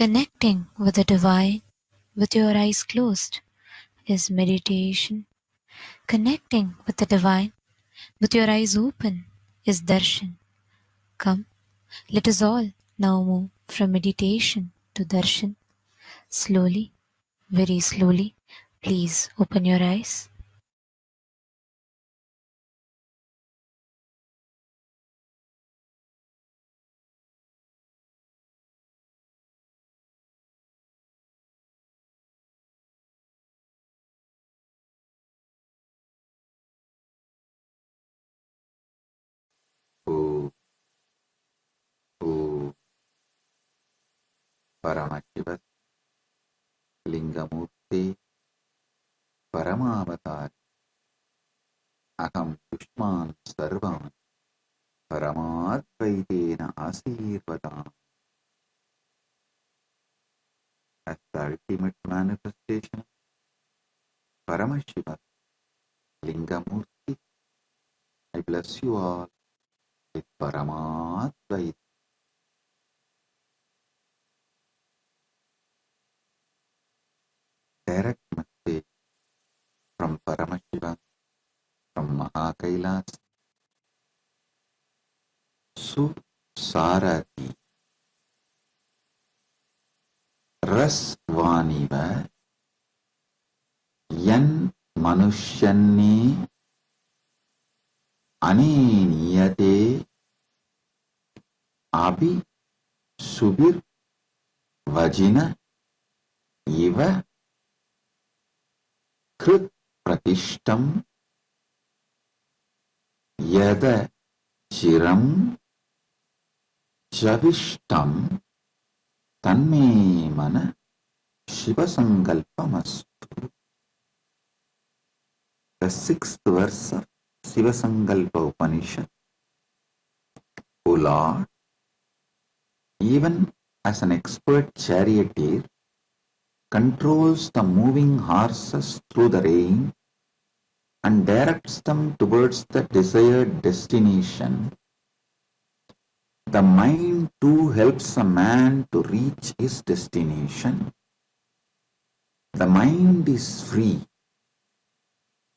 Connecting with the divine with your eyes closed is meditation. Connecting with the divine with your eyes open is darshan. Come, let us all now move from meditation to darshan. Slowly, very slowly, please open your eyes. O Paramashiva Lingamurti Paramavatar Aham Pushman Sarvan Paramadvaitena Asirvadam. As the ultimate manifestation of Paramashiva Lingamurti, I bless you all with Paramadvaita. Direct message from Paramashiva, from Kailasa, Sarati Rasvaniva Yan Manushyanni Aneniyate Abhi Subir Vajina Iva Krit Pratishtam Yada Chiram Javishtam Tanme Mana Shivasankalpamastu. The sixth verse of Shivasankalpa Upanishad. O Lord, even as an expert charioteer controls the moving horses through the rain and directs them towards the desired destination, the mind too helps a man to reach his destination. The mind is free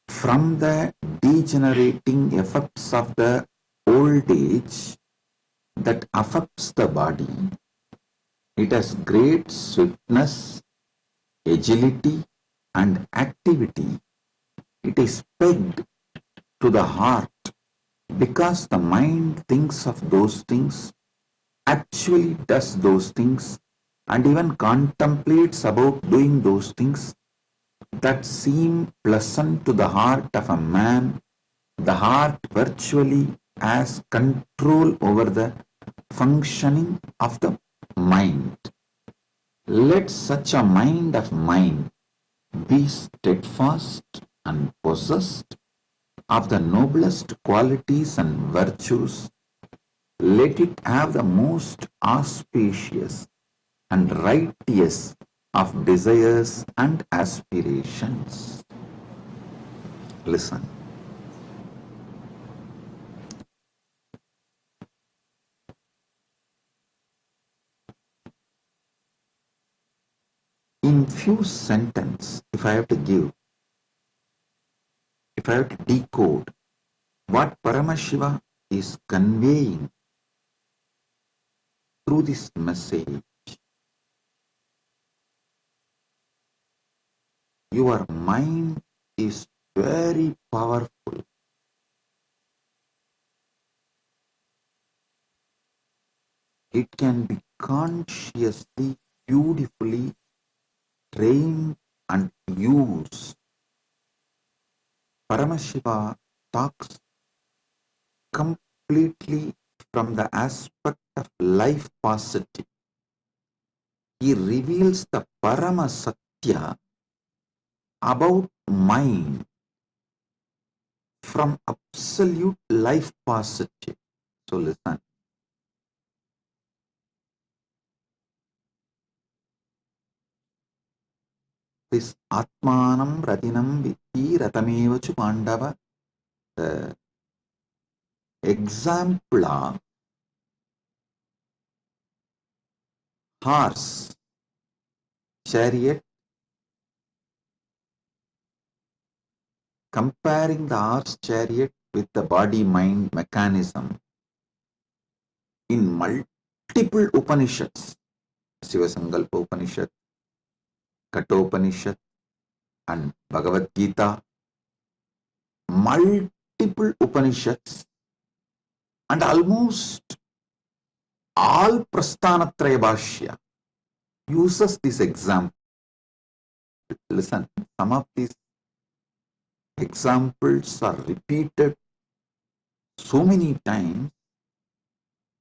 from the degenerating effects of the old age that affects the body. It has great swiftness, agility, and activity. It is pegged to the heart because the mind thinks of those things, actually does those things, and even contemplates about doing those things that seem pleasant to the heart of a man. The heart virtually has control over the functioning of the mind. Let such a mind of mine be steadfast and possessed of the noblest qualities and virtues. Let it have the most auspicious and righteous of desires and aspirations. Listen. In few sentences, if I have to decode what Paramashiva is conveying through this message, your mind is very powerful. It can be consciously, beautifully trained and used. Paramashiva talks completely from the aspect of life paucity. He reveals the Parama Satya about mind from absolute life paucity. So listen. This Atmanam Ratinam Vitti Ratamevachu Pandava, the example of horse chariot, comparing the horse chariot with the body-mind mechanism in multiple Upanishads, Sivasankalpa Upanishad, Kathopanishad, and Bhagavad Gita, multiple Upanishads, and almost all Prasthanatraya Bhashya uses this example. Listen, some of these examples are repeated so many times.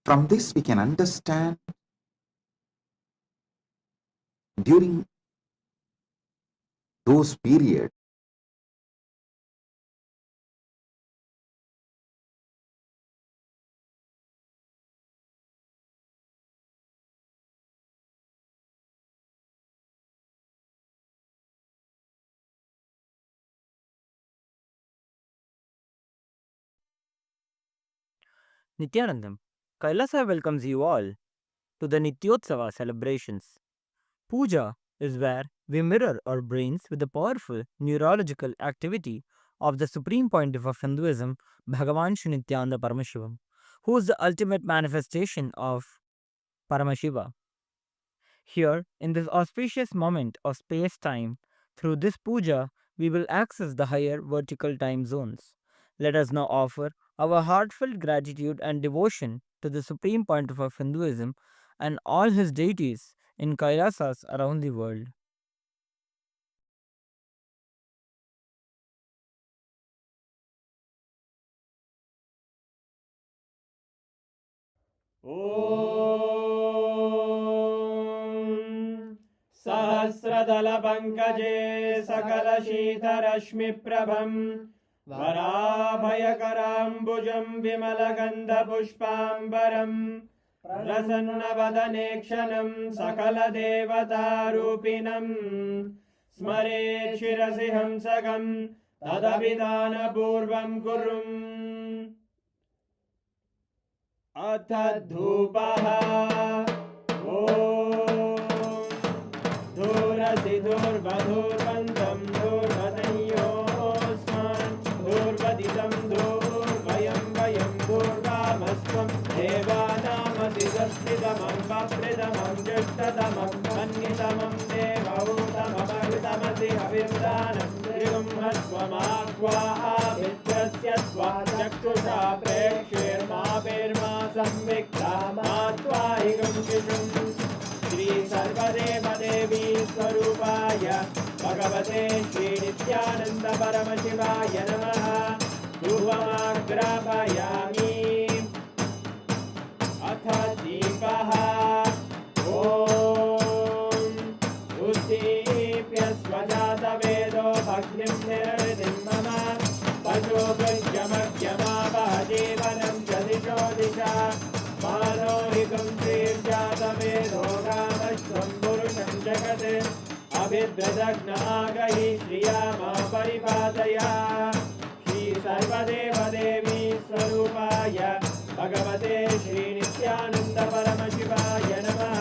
From this we can understand during those periods Nithyanandam, Kailasa welcomes you all to the Nityotsava celebrations. Puja is where we mirror our brains with the powerful neurological activity of the Supreme Pontiff of Hinduism, Bhagavan Sri Nityananda Paramashivam, who is the ultimate manifestation of Paramashiva. Here, in this auspicious moment of space time, through this puja, we will access the higher vertical time zones. Let us now offer our heartfelt gratitude and devotion to the Supreme Pontiff of Hinduism and all his deities in Kailasas around the world. ॐ सहस्रदलपङ्कजे सकलशीतरश्मिप्रभं वराभयकराम्बुजं विमलगन्धपुष्पाम्बरं प्रसन्नवदने क्षणं सकलदेवतारूपिणं स्मरेत् शिरसि हंसकं तदभिधानपूर्वं कुरुम् अथ धूपः ॐ धूरसि धूर्वधूर्वन्तं धूर्वदयोस्मान् धूर्वदितं धूर्वयं वयं धूर्वामस्त्वं देवानामसि संस्थितमं वप्रतमं ज्येष्ठतमं मन्यतमं देवहूतममृतमसि हविर्दानं त्रिगुम्हस्वमाह्वाभिद्रस्य त्वा चक्षुषा प्रेक्ष्येर्मा संविक्ता मात्वाहिकं शिशुं श्री सर्वदेवदेवी स्वरूपाय भगवते श्रीनित्यानन्द परमशिवाय नमः धूपमाग्रापयामि अथ दीपः ॐ उद्दीप्य स्वजातवेदो भग्निं निरृतिं मम पशुभृत्यमग्यमावह जीवनं च दिशो दिशा मानोहिकं श्रीर्जातवेदो रामश्वं पुरुषं जगत् अभिद्रदग्नागहि श्रिया मा परिपादया श्रीसर्वदेवदेवी स्वरूपाय भगवते श्रीनित्यानन्द परमशिवाय नमः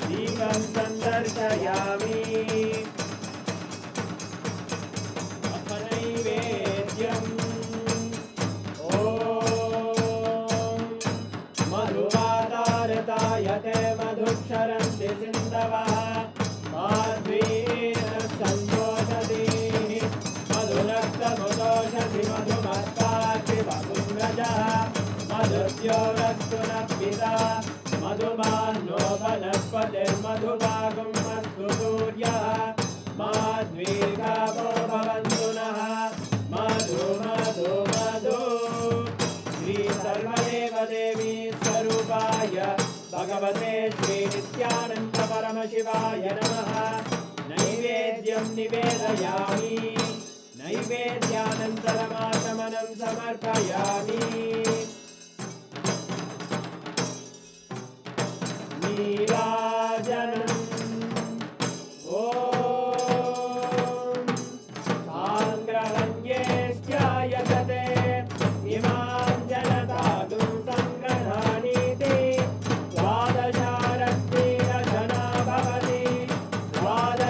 दीपं सन्दर्शयामि अथ नैवेद्यम् ॐ मधुवातारतायते मधुक्षरन्ति सिन्धवः माध्वीन सन्तोषति मधुरक्तमुदोषसि मधुमत्ताचि मधुम्रजः मधुद्योरस्तु नः पिता मधुमान्नो वनस्पतिर्मधुभागं मस्तु सूर्यः माध्वीर्गावो भवन्तु नः मधु मधु मधु श्रीसर्वदेवदेवी स्वरूपाय भगवते श्रीनित्यानन्द परमशिवाय नमः नैवेद्यं निवेदयामि नैवेद्यानन्तरमाचमनं समर्पयामि नीराजनम् ॐ साङ्ग्रहण्येश्चायतते इमां जनतागुं सङ्ग्रहाणीति द्वादशारत्नीरजना भवति द्वादश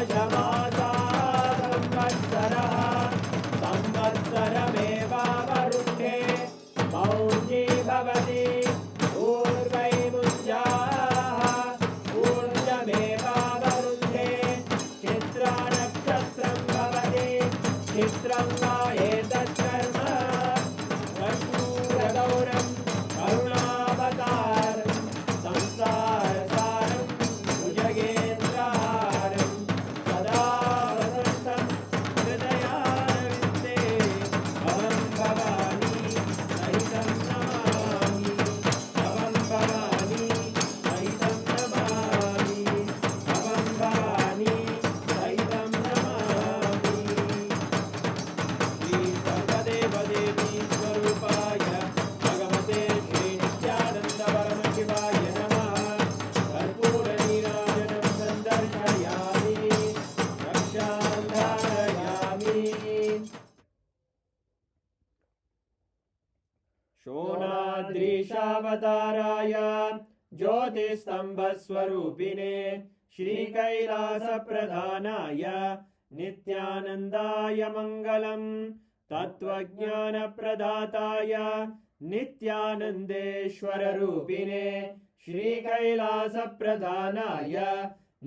परमावताराय ज्योतिस्तम्भस्वरूपिणे श्रीकैलासप्रधानाय नित्यानन्दाय मङ्गलम् तत्त्वज्ञानप्रदाताय नित्यानन्देश्वररूपिणे श्रीकैलासप्रधानाय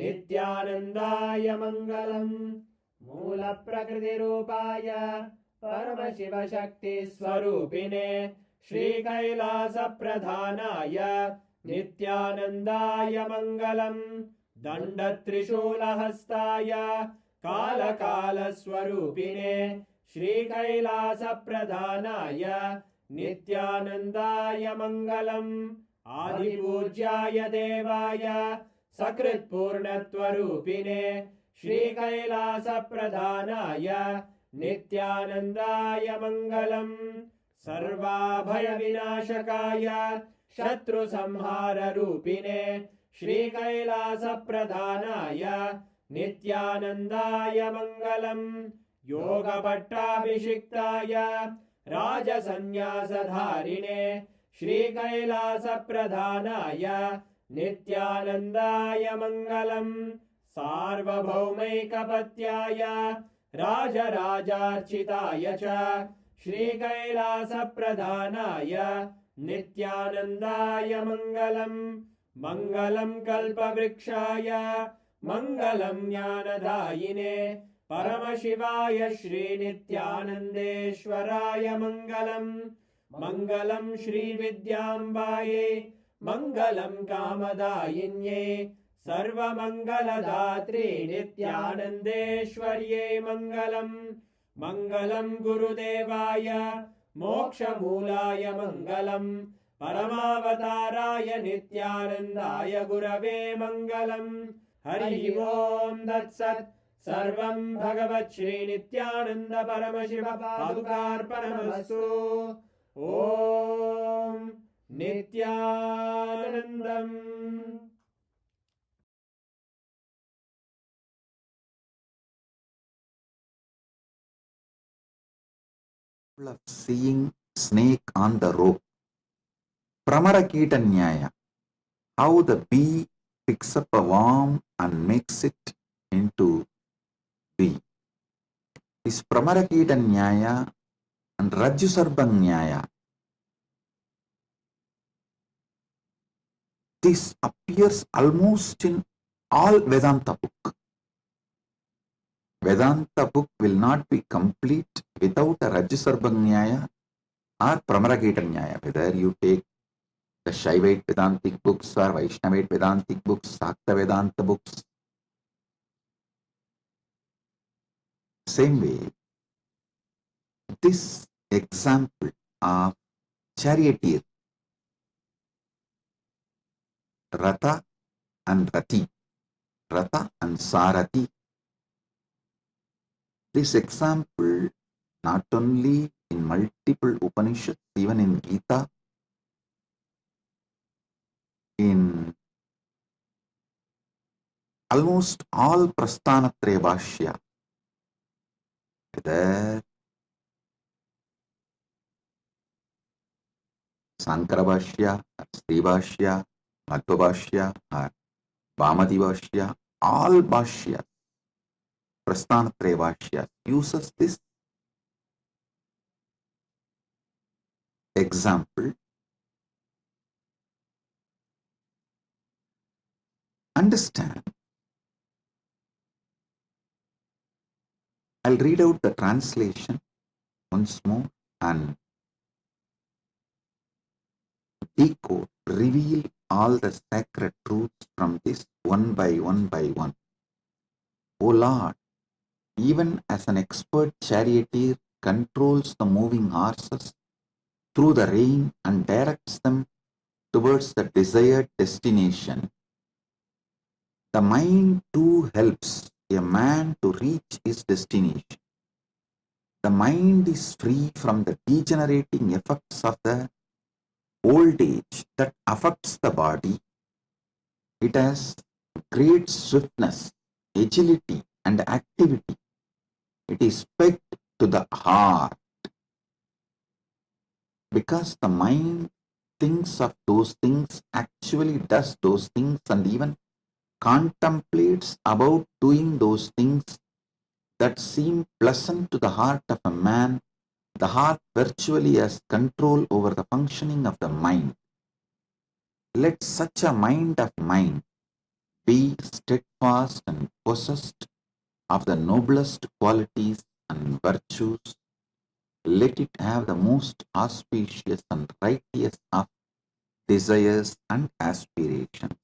नित्यानन्दाय मङ्गलम् मूलप्रकृतिरूपाय परमशिवशक्तिस्वरूपिणे श्रीकैलासप्रधानाय नित्यानन्दाय मङ्गलम् दण्डत्रिशूलहस्ताय कालकालस्वरूपिणे श्रीकैलासप्रधानाय नित्यानन्दाय मङ्गलम् आदिपूज्याय देवाय सकृत्पूर्णत्वरूपिणे श्रीकैलासप्रधानाय नित्यानन्दाय मङ्गलम् सर्वाभयविनाशकाय शत्रुसंहाररूपिणे श्रीकैलासप्रधानाय नित्यानन्दाय मङ्गलम् योगपट्टाभिषिक्ताय राजसन्न्यासधारिणे श्रीकैलासप्रधानाय नित्यानन्दाय मङ्गलम् सार्वभौमैकपत्याय राजराजार्चिताय च श्रीकैलासप्रधानाय नित्यानन्दाय मङ्गलम् मङ्गलम् कल्पवृक्षाय मङ्गलम् ज्ञानदायिने परमशिवाय श्रीनित्यानन्देश्वराय मङ्गलम् मङ्गलम् श्रीविद्याम्बायै मङ्गलम् कामदायिन्यै सर्वमङ्गलदात्रे नित्यानन्देश्वर्यै मङ्गलम् मङ्गलम् गुरुदेवाय मोक्षमूलाय मङ्गलम् परमावताराय नित्यानन्दाय गुरवे मङ्गलम् हरि ओम् तत्सत् सर्वं भगवत् श्रीनित्यानन्द परमशिव पादुकार्पणमस्तु ॐ नित्यानन्दम् of seeing snake on the rope. Pramarakita Nyaya, how the bee picks up a worm and makes it into bee. This Pramarakita Nyaya and Rajyusarba Nyaya, this appears almost in all Vedanta book. Vedanta book will not be complete without a Rajyusarba Nyaya or Pramarakita Nyaya. Whether you take the Shaivite Vedantic books or Vaishnavite Vedantic books, Sakta Vedanta books, same way, this example of charioteer, Ratha and Rati, Ratha and Sarati, this example not only in multiple Upanishads, even in Gita, in almost all Prasthanatraya Bhashya, whether Sankara Bhashya, or Sri Bhashya, Madhva Bhashya, or Vamadi Bhashya, all Bhashya, Prasthanatraya Bhashya uses this example. Understand. I'll read out the translation once more and decode, reveal all the sacred truths from this one by one by one. O Lord, even as an expert charioteer controls the moving horses through the rain and directs them towards the desired destination, the mind too helps a man to reach his destination. The mind is free from the degenerating effects of the old age that affects the body. It has great swiftness, agility, and activity. It is pegged to the heart because the mind thinks of those things, actually does those things, and even contemplates about doing those things that seem pleasant to the heart of a man, the heart virtually has control over the functioning of the mind. Let such a mind of mine be steadfast and possessed of the noblest qualities and virtues. Let it have the most auspicious and righteous of desires and aspirations.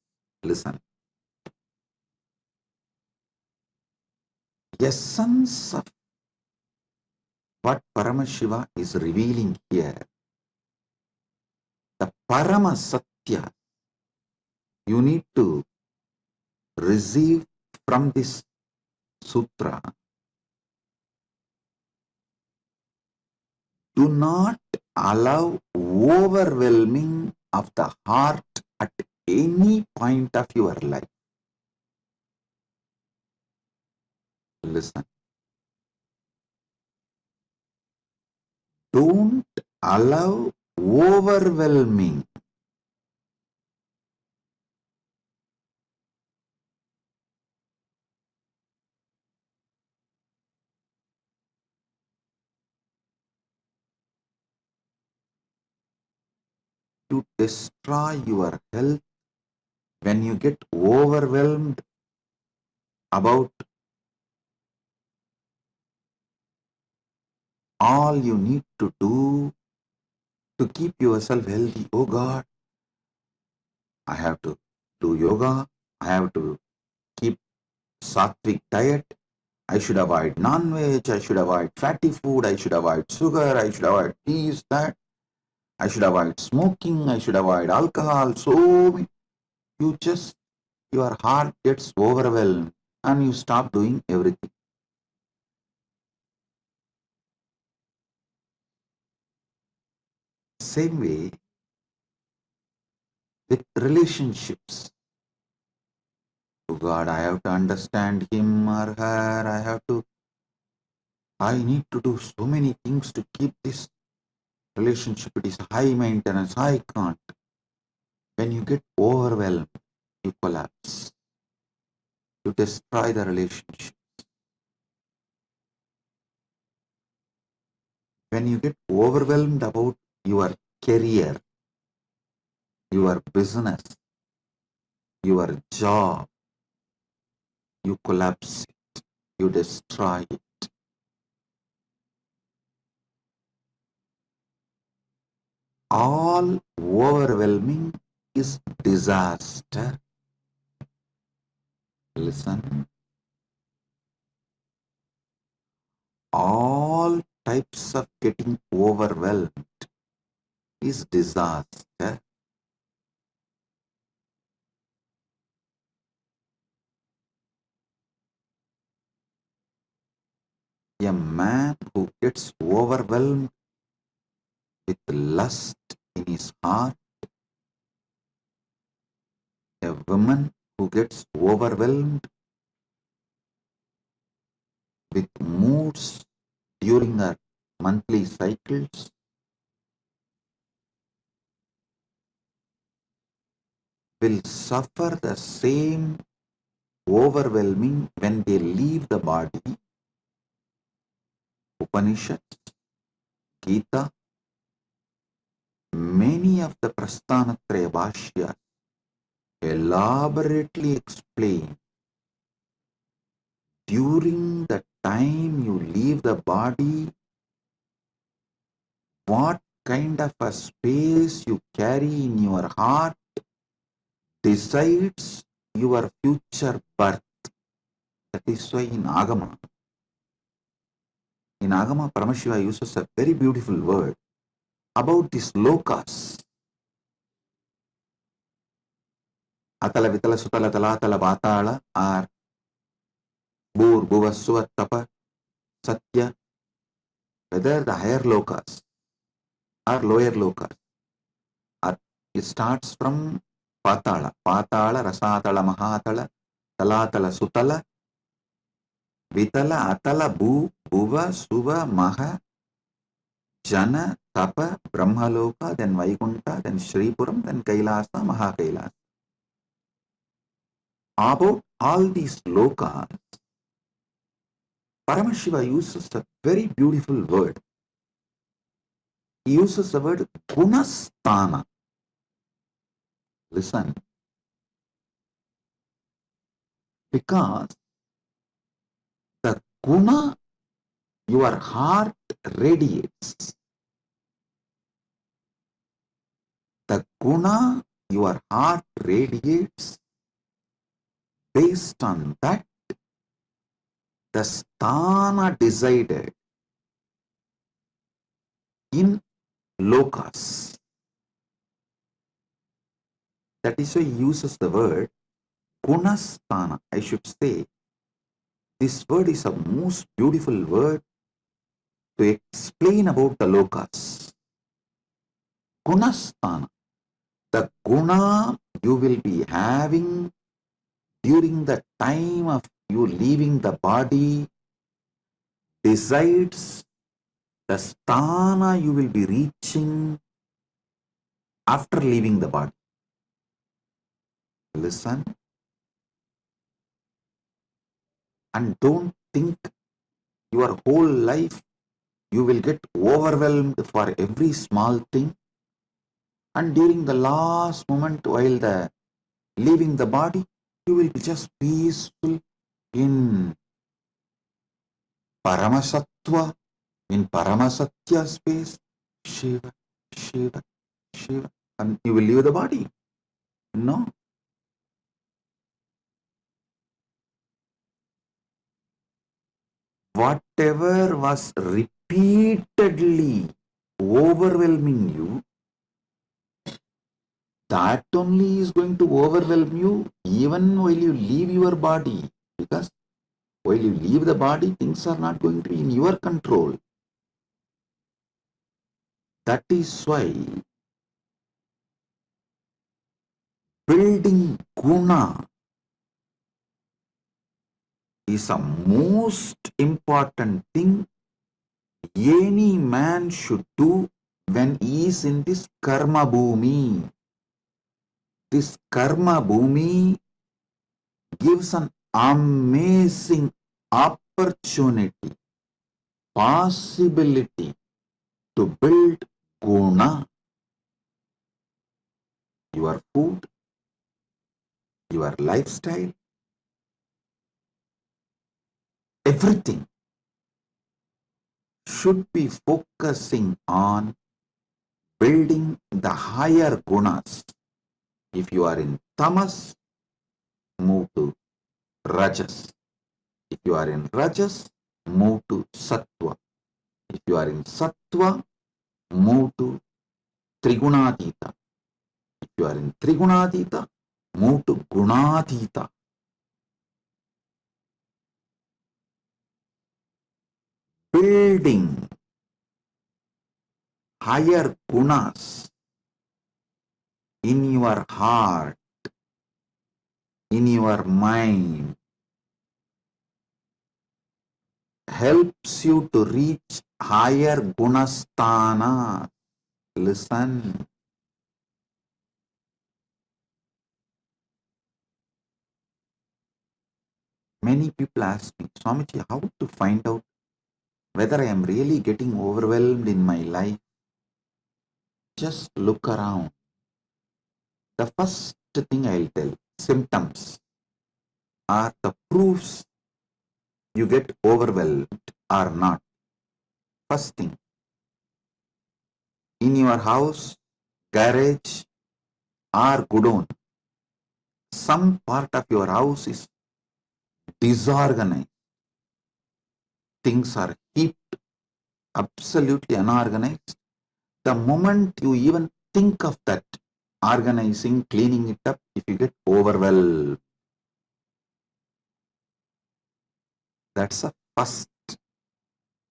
Listen. Essence of what Paramashiva is revealing here, the Parama Satya, you need to receive from this sutra. Do not allow overwhelming of the heart at any point of your life. Listen. Don't allow overwhelming. To destroy your health when you get overwhelmed about all you need to do to keep yourself healthy. Oh God, I have to do yoga. I have to keep sattvic diet. I should avoid non-veg. I should avoid fatty food. I should avoid sugar. I should avoid this, that. I should avoid smoking. I should avoid alcohol. So your heart gets overwhelmed and you stop doing everything. Same way with relationships. Oh God, I have to understand him or her. I need to do so many things to keep this relationship. It is high maintenance. I can't. When you get overwhelmed, you collapse. You destroy the relationship. When you get overwhelmed about your career, your business, your job, you collapse it. You destroy it. All overwhelming is disaster. Listen. All types of getting overwhelmed is disaster. A man who gets overwhelmed with lust in his heart, a woman who gets overwhelmed with moods during her monthly cycles, will suffer the same overwhelming when they leave the body. Upanishads, Gita, many of the Prasthanatraya Bhashyas elaborately explain during the time you leave the body what kind of a space you carry in your heart decides your future birth. That is why in Agama, Paramashiva uses a very beautiful word about these lokas. Atala, Vitala, Sutala, Talatala, Vatala are Bur, Bhuva, Suva, Tapa, Satya, whether the higher lokas or lower lokas. It starts from Patala, Rasatala, Mahatala, Talatala, Sutala, Vitala, Atala, Bhuva, Suva, Maha, Jana, Tapa, Brahmaloka, then Vaikunta, then Shripuram, then Kailasa, Mahakailasa. About all these lokas, Paramashiva uses a very beautiful word. He uses the word Gunasthana. Listen, because the Guna your heart radiates. The Guna your heart radiates, based on that the sthana decided in lokas. That is why he uses the word Gunasthana. I should say, this word is a most beautiful word to explain about the lokas. Gunasthana. The guna you will be having during the time of you leaving the body decides the sthana you will be reaching after leaving the body. Listen and don't think your whole life you will get overwhelmed for every small thing, and during the last moment while the leaving the body you will be just peaceful in Paramasattva, in Paramasatya space, Shiva, Shiva, Shiva, and you will leave the body. No. Whatever was repeatedly overwhelming you, that only is going to overwhelm you even while you leave your body. Because while you leave the body, things are not going to be in your control. That is why building guna is a most important thing any man should do when he is in this karma bhumi. This karma bhumi gives an amazing opportunity, possibility to build guna. Your food, your lifestyle, everything should be focusing on building the higher gunas. If you are in tamas, move to rajas. If you are in rajas, move to sattva. If you are in sattva, move to trigunatita. If you are in trigunatita, move to gunatita. Building higher gunas in your heart, in your mind, helps you to reach higher gunasthana. Listen. Many people ask me, Swamiji, how to find out whether I am really getting overwhelmed in my life? Just look around. The first thing I'll tell, symptoms are the proofs you get overwhelmed or not. First thing, in your house, garage, or godown, some part of your house is disorganized. Things are heaped, absolutely unorganized. The moment you even think of that, organizing, cleaning it up, if you get overwhelmed, that's a first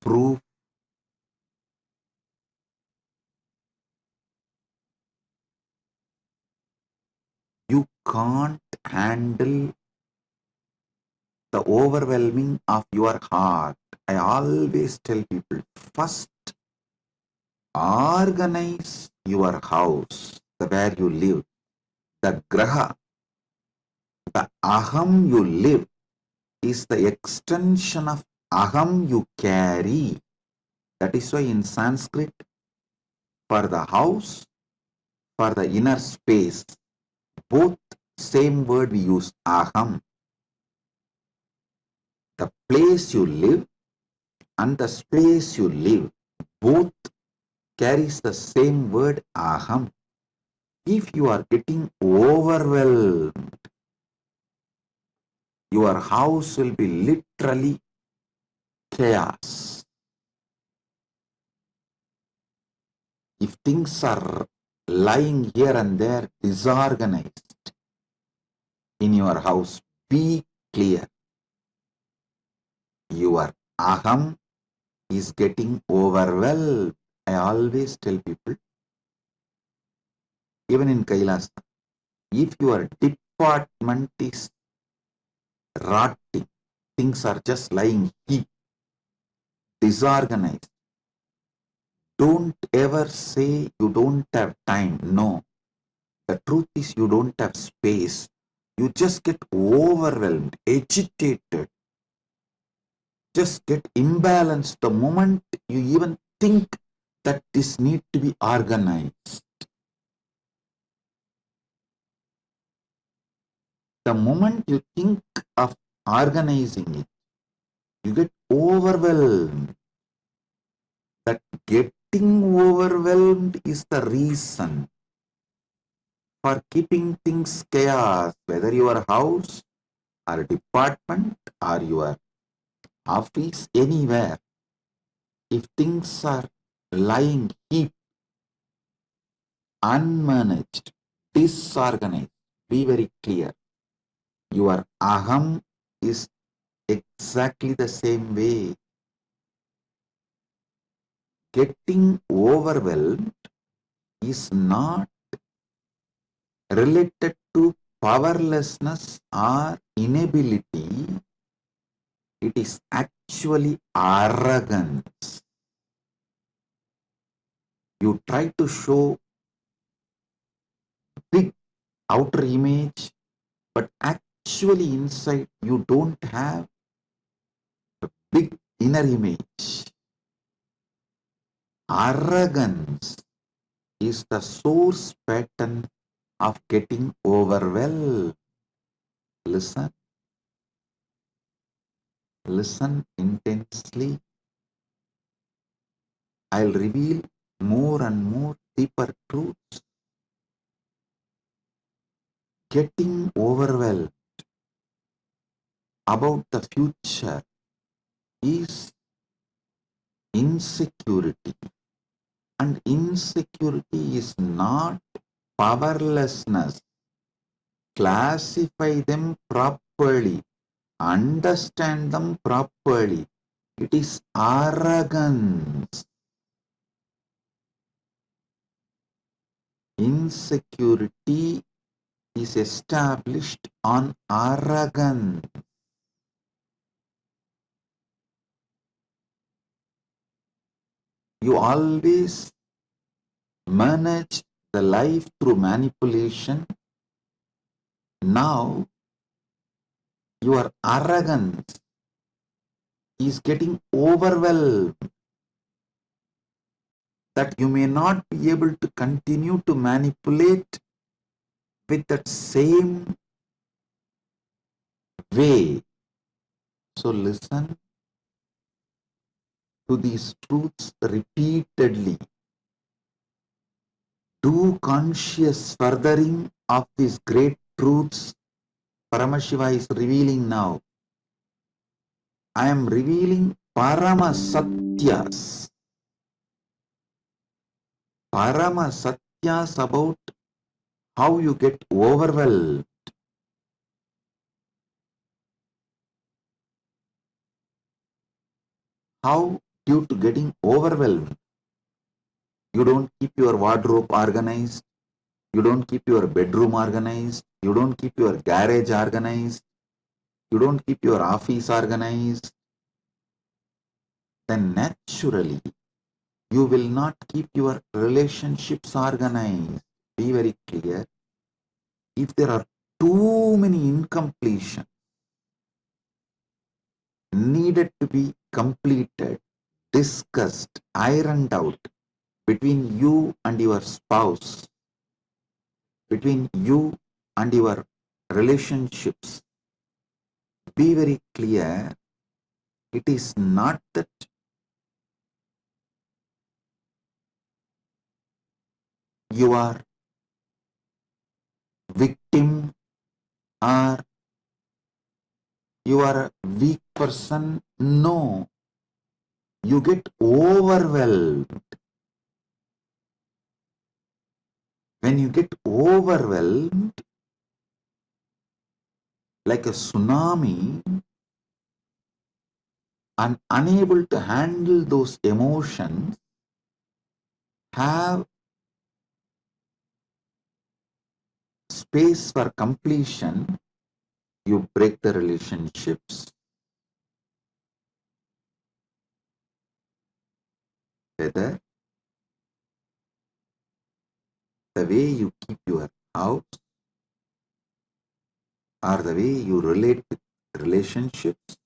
proof. You can't handle the overwhelming of your heart. I always tell people, first organize your house, where you live, the graha, the aham you live is the extension of aham you carry. That is why in Sanskrit, for the house, for the inner space, both same word we use, aham. The place you live and the space you live, both carries the same word, aham. If you are getting overwhelmed, your house will be literally chaos. If things are lying here and there, disorganized in your house, be clear. Your aham is getting overwhelmed. I always tell people, even in Kailasa, if your department is rotting, things are just lying heap, disorganized, don't ever say you don't have time. No. The truth is you don't have space. You just get overwhelmed, agitated, just get imbalanced the moment you even think that this need to be organized. The moment you think of organizing it, you get overwhelmed. That getting overwhelmed is the reason for keeping things chaos, whether your house or department or your office, anywhere. If things are lying heap, unmanaged, disorganized, be very clear. Your aham is exactly the same way. Getting overwhelmed is not related to powerlessness or inability. It is actually arrogance. You try to show big outer image, but actually inside you don't have a big inner image. Arrogance is the source pattern of getting overwhelmed. Listen, listen intensely. I'll reveal more and more deeper truths. Getting overwhelmed about the future is insecurity. And insecurity is not powerlessness. Classify them properly. Understand them properly. It is arrogance. Insecurity is established on arrogance. You always manage the life through manipulation. Now, your arrogance is getting overwhelmed, that you may not be able to continue to manipulate with that same way. So listen to these truths repeatedly. Do conscious furthering of these great truths Paramashiva is revealing now. I am revealing Paramasatyas. Paramasatyas about how you get overwhelmed. How, due to getting overwhelmed, you don't keep your wardrobe organized, you don't keep your bedroom organized, you don't keep your garage organized, you don't keep your office organized, then naturally You will not keep your relationships organized. Be very clear. If there are too many incompletions needed to be completed, discussed, ironed out between you and your spouse, between you and your relationships, be very clear. It is not that you are victim or you are a weak person. No, you get overwhelmed. When you get overwhelmed like a tsunami and unable to handle those emotions, have space for completion, you break the relationships. Whether the way you keep your house or the way you relate with relationships,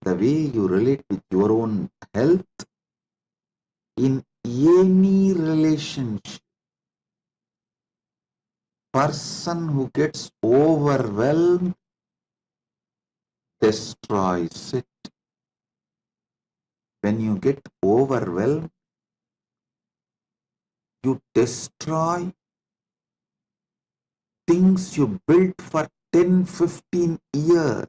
the way you relate with your own health, in any relationship, person who gets overwhelmed destroys it. When you get overwhelmed, you destroy things you built for 10, 15 years.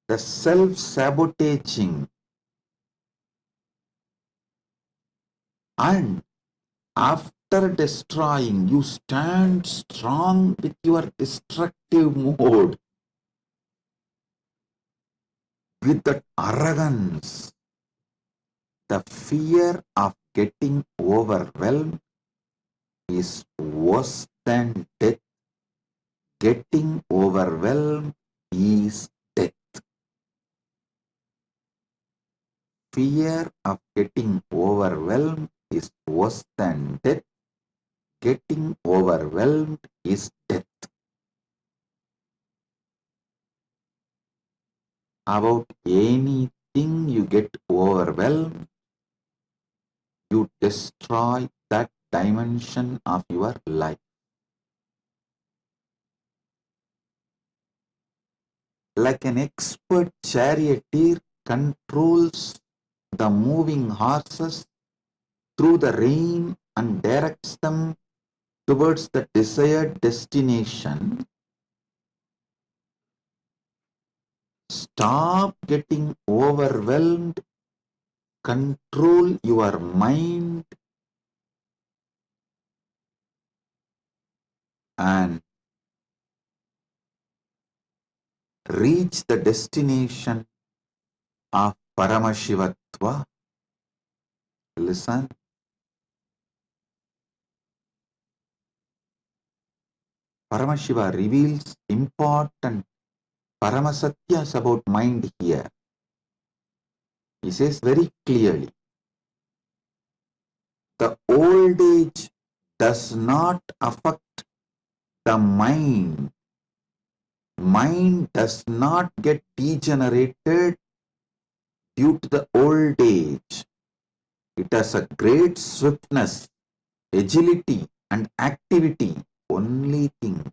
The self-sabotaging, and after destroying, you stand strong with your destructive mode, with that arrogance. The fear of getting overwhelmed is worse than death. Getting overwhelmed is death. Fear of getting overwhelmed is worse than death. Getting overwhelmed is death. About anything you get overwhelmed, you destroy that dimension of your life. Like an expert charioteer controls the moving horses through the rain and directs them towards the desired destination, stop getting overwhelmed, control your mind, and reach the destination of Paramashivatva. Listen, Paramashiva reveals important Paramasatyas about mind here. He says very clearly, the old age does not affect the mind. Mind does not get degenerated due to the old age. It has a great swiftness, agility, and activity. Only thing,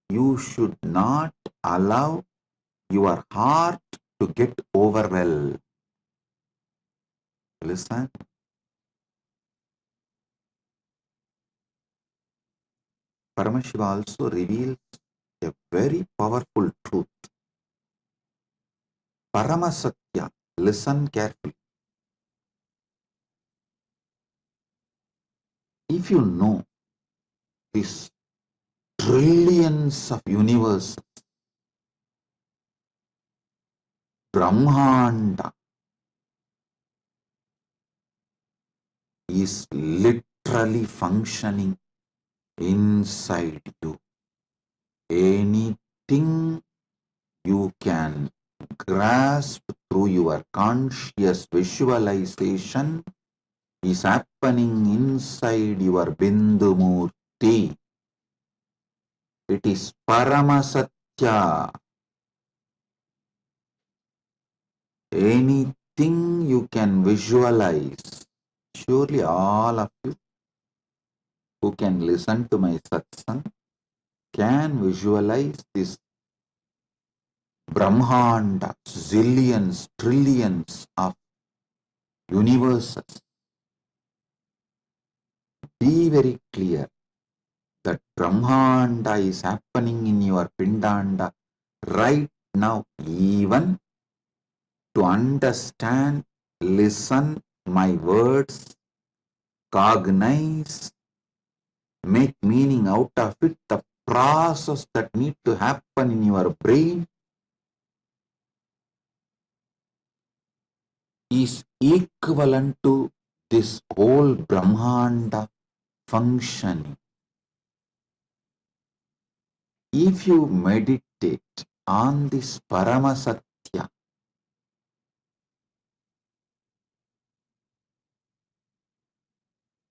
you should not allow your heart to get overwhelmed. Listen. Paramashiva also reveals a very powerful truth. Paramasatya, listen carefully. If you know these trillions of universes, Brahmanda is literally functioning inside you. anything you can grasp through your conscious visualization is happening inside your Bindu Murti. It is Paramasatya. Anything you can visualize. Surely all of you who can listen to my satsang can visualize this Brahmanda, zillions, trillions of universes. Be very clear that Brahmanda is happening in your Pindanda right now. Even to understand, listen my words, cognize, make meaning out of it, the process that need to happen in your brain is equivalent to this whole Brahmanda functioning. If you meditate on this Paramasatya,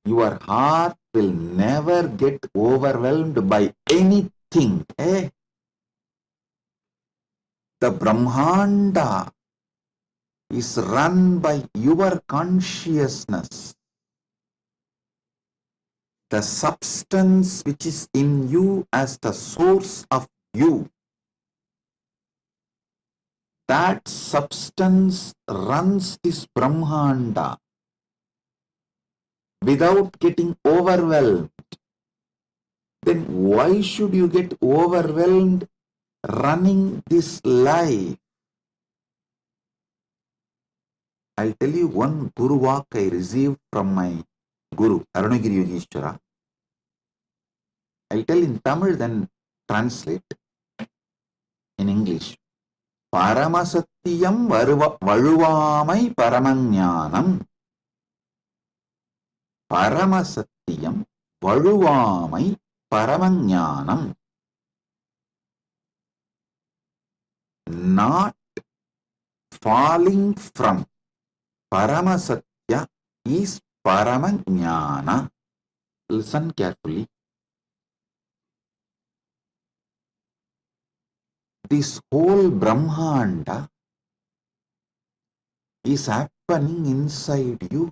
your heart will never get overwhelmed by anything. The Brahmanda is run by your consciousness. The substance which is in you as the source of you, that substance runs this Brahmanda without getting overwhelmed. Then why should you get overwhelmed running this life? I'll tell you one Guru walk I received from my Guru, Arunagiri Yogeshwara. I'll tell in Tamil, then translate in English. Paramasatyam valuvamai paramajnanam. Paramasatyam valuvamai paramajnanam. Not falling from Paramasatya is Paramajnana. Listen carefully. This whole Brahmanda is happening inside you.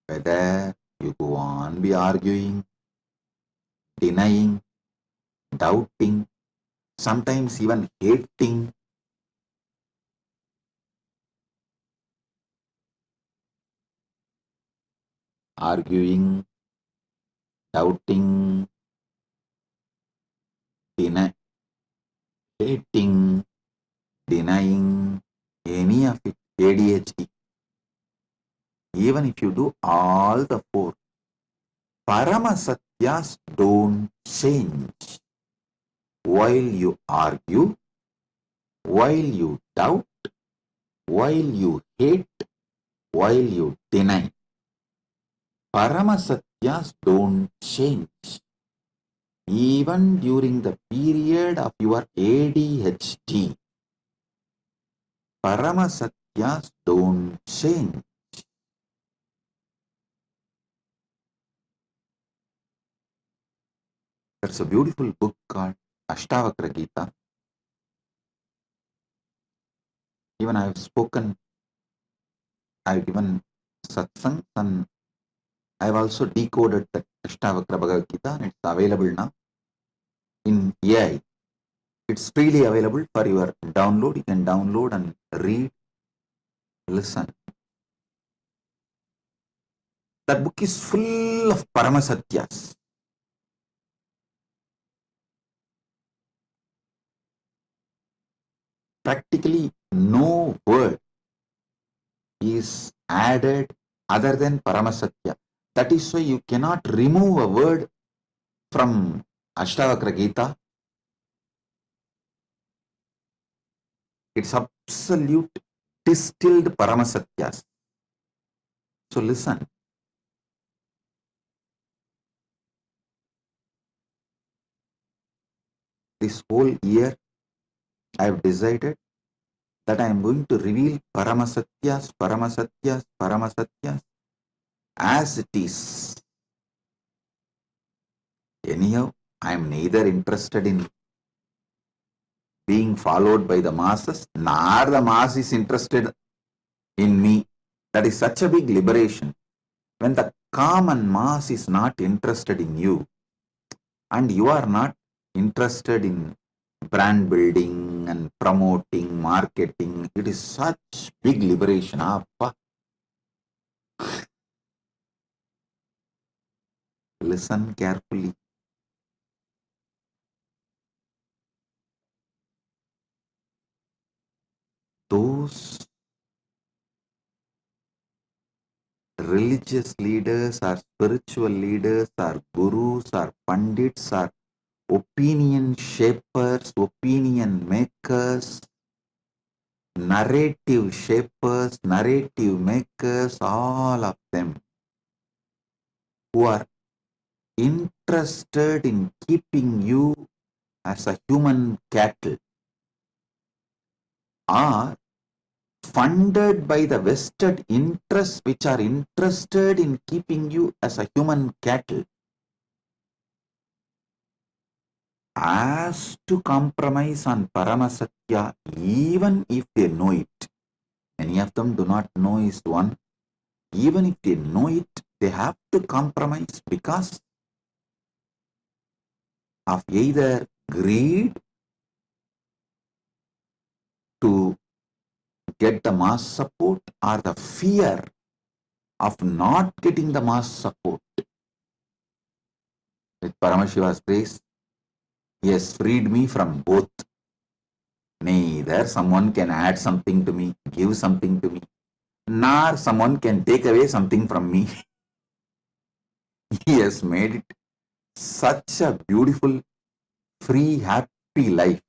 Whether you go on be arguing, denying, doubting, sometimes even hating, arguing, doubting, hating, denying, any of it, ADHD. Even if you do all the four, Paramasatyas don't change. While you argue, while you doubt, while you hate, while you deny, Paramasatyas don't change. Even during the period of your ADHD, Paramasatyas don't change. There's a beautiful book called Ashtavakra Gita. Even I have spoken, I've given satsang, and I've also decoded the Ashtavakra Bhagavad Gita, and it's available now in AI. It's freely available for your download. You can download and read, listen. That book is full of Paramasatyas. Practically no word is added other than Paramasatya. That is why you cannot remove a word from Ashtavakra Gita. It's absolute distilled Paramasatyas. So listen. this whole year I have decided that I am going to reveal Paramasatyas, Paramasatyas, Paramasatyas as it is. Anyhow, I am neither interested in being followed by the masses, nor the mass is interested in me. That is such a big liberation. When the common mass is not interested in you, and you are not interested in brand building and promoting, marketing, it is such big liberation. Appa. Listen carefully. Those religious leaders or spiritual leaders or gurus or pandits or opinion shapers, opinion makers, narrative shapers, narrative makers, all of them who are interested in keeping you as a human cattle are funded by the vested interests which are interested in keeping you as a human cattle as to compromise on Paramasatya even if they know it. Many of them do not know is one. Even if they know it, they have to compromise because of either greed to get the mass support or the fear of not getting the mass support. With Paramashiva's grace, he has freed me from both. Neither someone can add something to me, give something to me, nor someone can take away something from me. He has made it such a beautiful, free, happy life.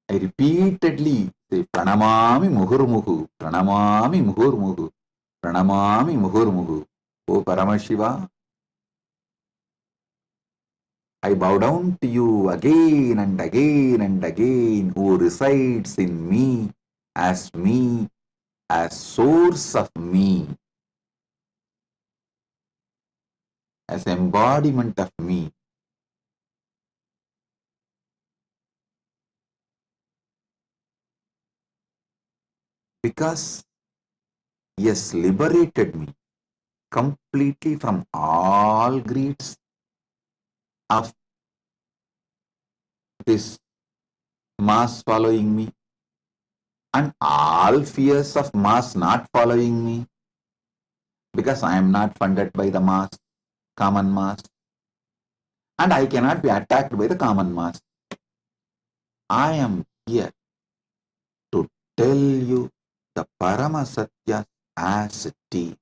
I repeatedly say, Pranamami Muhurmuhu, Pranamami Muhurmuhu, Pranamami Muhurmuhu. O Paramashiva, I bow down to you again and again and again, who resides in me, as source of me, as embodiment of me. Because he has liberated me completely from all greeds of this mass following me and all fears of mass not following me, because I am not funded by the mass, common mass, and I cannot be attacked by the common mass. I am here to tell you the Paramasatya as it is.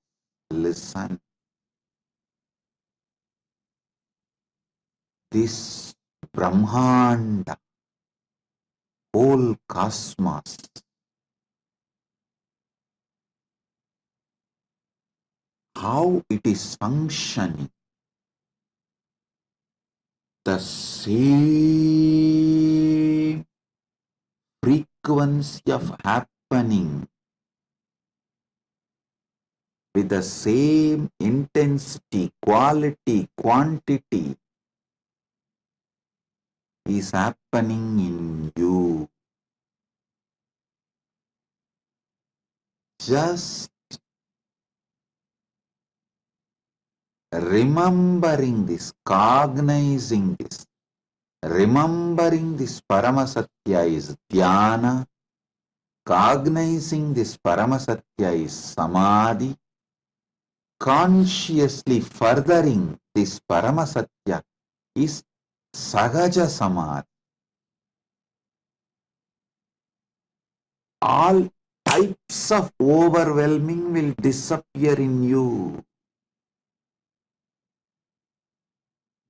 Listen. This Brahmanda, whole cosmos, how it is functioning, the same frequency of happening with the same intensity, quality, quantity is happening in you. Just remembering this, cognizing this, remembering this Paramasatya is dhyana, cognizing this Paramasatya is samadhi, consciously furthering this Paramasatya is sahaja samadhi. All types of overwhelming will disappear in you.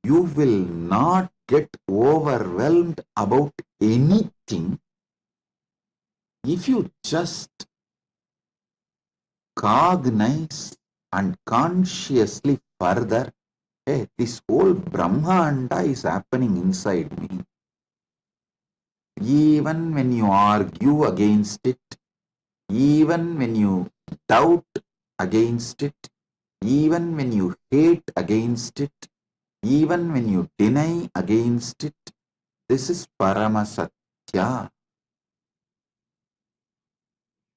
You will not get overwhelmed about anything if you just cognize and consciously further Hey, this whole Brahmanda is happening inside me. Even when you argue against it, even when you doubt against it, even when you hate against it, even when you deny against it, this is Paramasatya.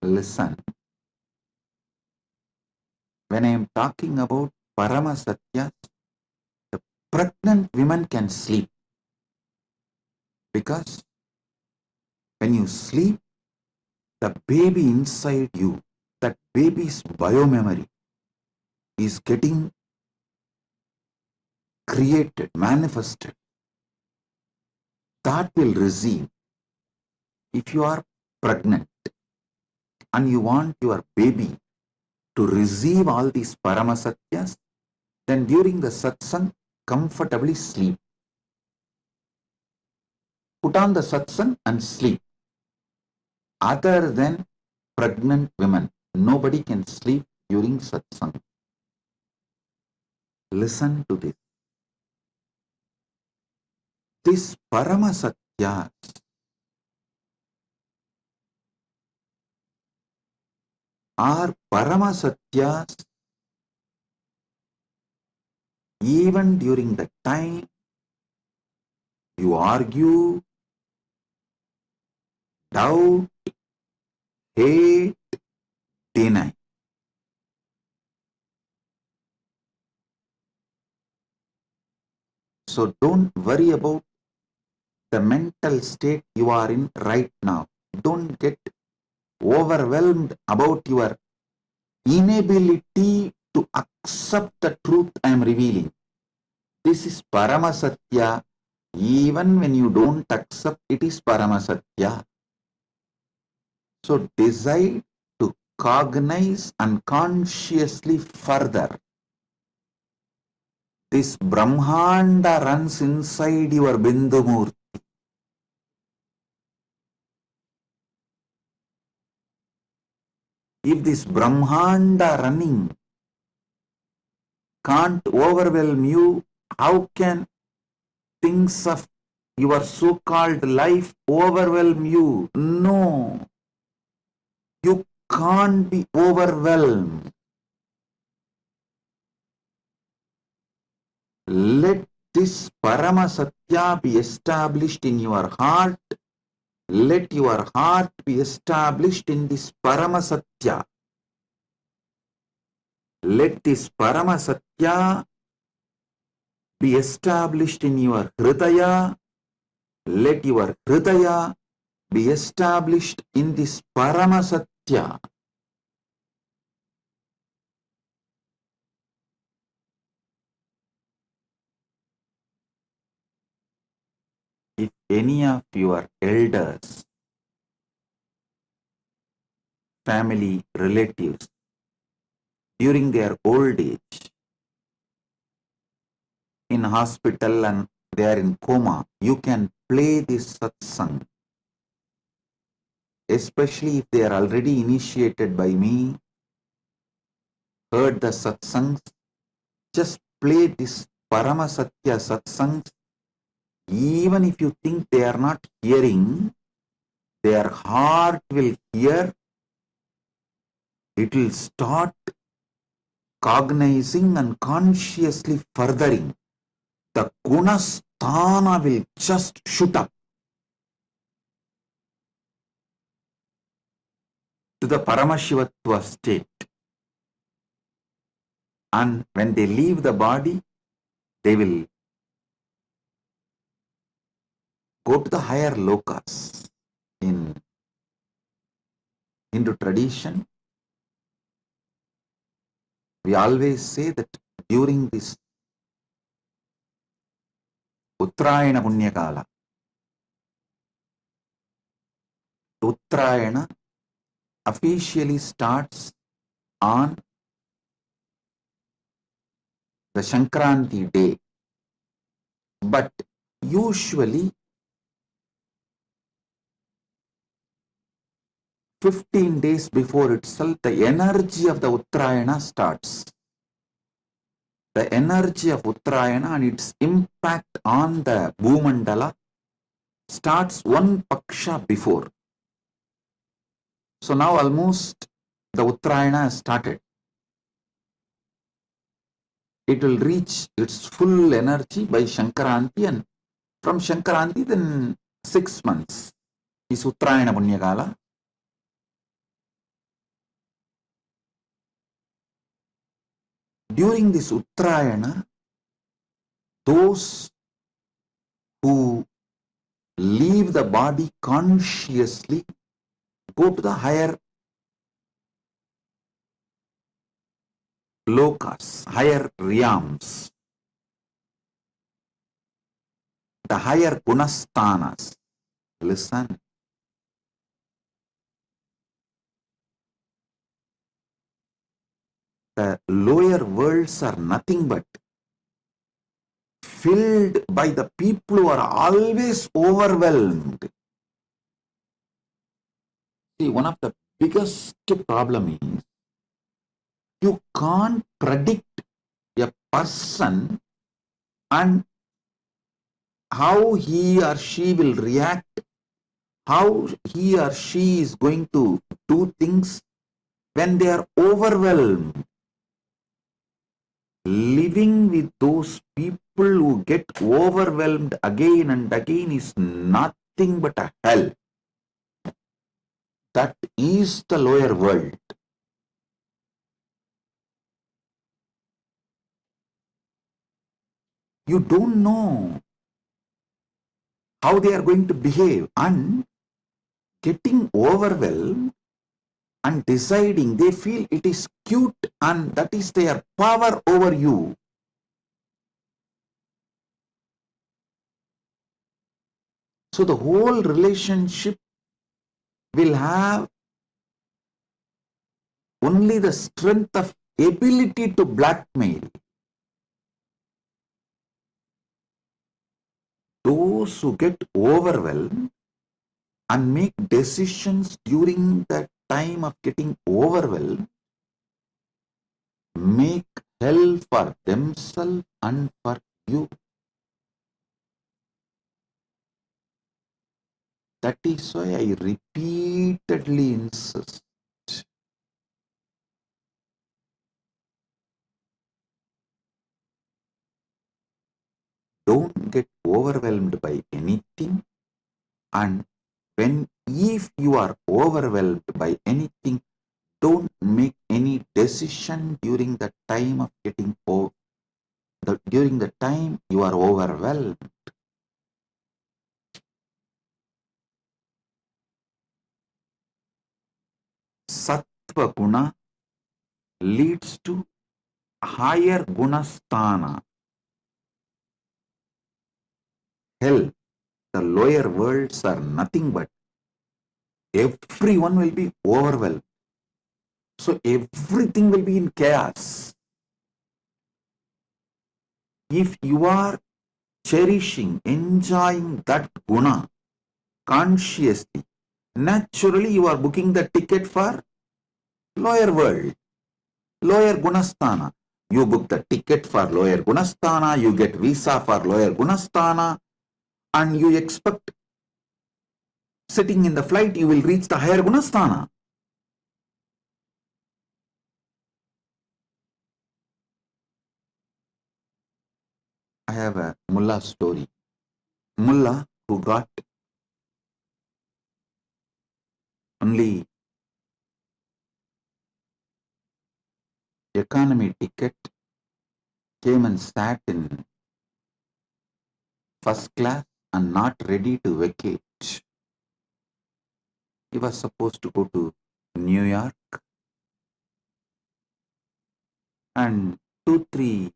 Listen, when I am talking about Paramasatya, the pregnant women can sleep, because when you sleep, the baby inside you, that baby's biomemory is getting created, manifested. That will receive. If you are pregnant and you want your baby to receive all these Paramasatyas, then during the satsang, comfortably sleep. Put on the satsang and sleep. Other than pregnant women, nobody can sleep during satsang. Listen to this. This Paramasatyas are Paramasatyas even during the time you argue, doubt, hate, deny. So don't worry about the mental state you are in right now. Don't get overwhelmed about your inability to accept the truth I am revealing. This is Paramasatya. Even when you don't accept, it is Paramasatya. So decide to cognize and consciously further. This Brahmanda runs inside your Bindumurti. If this Brahmanda running can't overwhelm you, how can things of your so-called life overwhelm you? No, you can't be overwhelmed. Let this Paramasatya be established in your heart. Let your heart be established in this Paramasatya. Let this Paramasatya be established in your Hridaya. Let your Hridaya be established in this Paramasatya. If any of your elders, family, relatives, during their old age, in hospital and they are in coma, you can play this satsang. Especially if they are already initiated by me, heard the satsangs, just play this Paramasatya satsangs. Even if you think they are not hearing, their heart will hear. It will start cognizing and consciously furthering. The gunasthana will just shoot up to the Paramashivatva state. And when they leave the body, they will go to the higher lokas. In Hindu tradition, we always say that during this Uttarayana Punyakala, Uttarayana officially starts on the Shankranti day. But usually 15 days before itself, the energy of the Uttarayana starts. the energy of Uttarayana and its impact on the Bhumandala starts one paksha before. So now almost the Uttarayana has started. It will reach its full energy by Shankaranti, and from Shankaranti then 6 months is Uttarayana Punyakala. During this Uttarayana, those who leave the body consciously go to the higher lokas, higher realms, the higher gunasthanas. Listen. The lower worlds are nothing but filled by the people who are always overwhelmed. See, one of the biggest problem is you can't predict a person and how he or she will react, how he or she is going to do things when they are overwhelmed. Living with those people who get overwhelmed again and again is nothing but a hell. That is the lower world. You don't know how they are going to behave, and getting overwhelmed and deciding, they feel it is cute and that is their power over you. So the whole relationship will have only the strength of ability to blackmail. Those who get overwhelmed and make decisions during that time of getting overwhelmed make hell for themselves and for you. That is why I repeatedly insist. Don't get overwhelmed by anything, and if you are overwhelmed by anything, don't make any decision during the time of during the time you are overwhelmed. Sattva guna leads to higher gunasthana. Hell, the lower worlds are nothing but everyone will be overwhelmed. So everything will be in chaos. If you are cherishing, enjoying that guna consciously, naturally you are booking the ticket for lower world, lower gunasthana. You book the ticket for lower gunasthana, you get visa for lower gunasthana, and you expect sitting in the flight you will reach the higher gunasthana. I have a mullah story. Mullah who got only economy ticket came and sat in first class and not ready to vacate. He was supposed to go to New York, and 2-3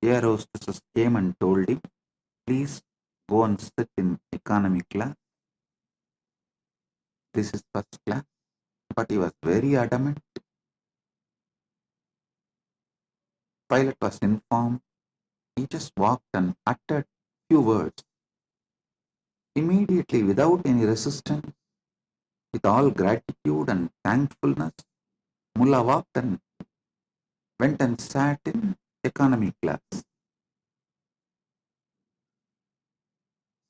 air hostesses came and told him, please go and sit in economy class. This is first class. But he was very adamant. Pilot was informed. He just walked and uttered few words. Immediately, without any resistance, with all gratitude and thankfulness, Mullah walked and went and sat in economy class.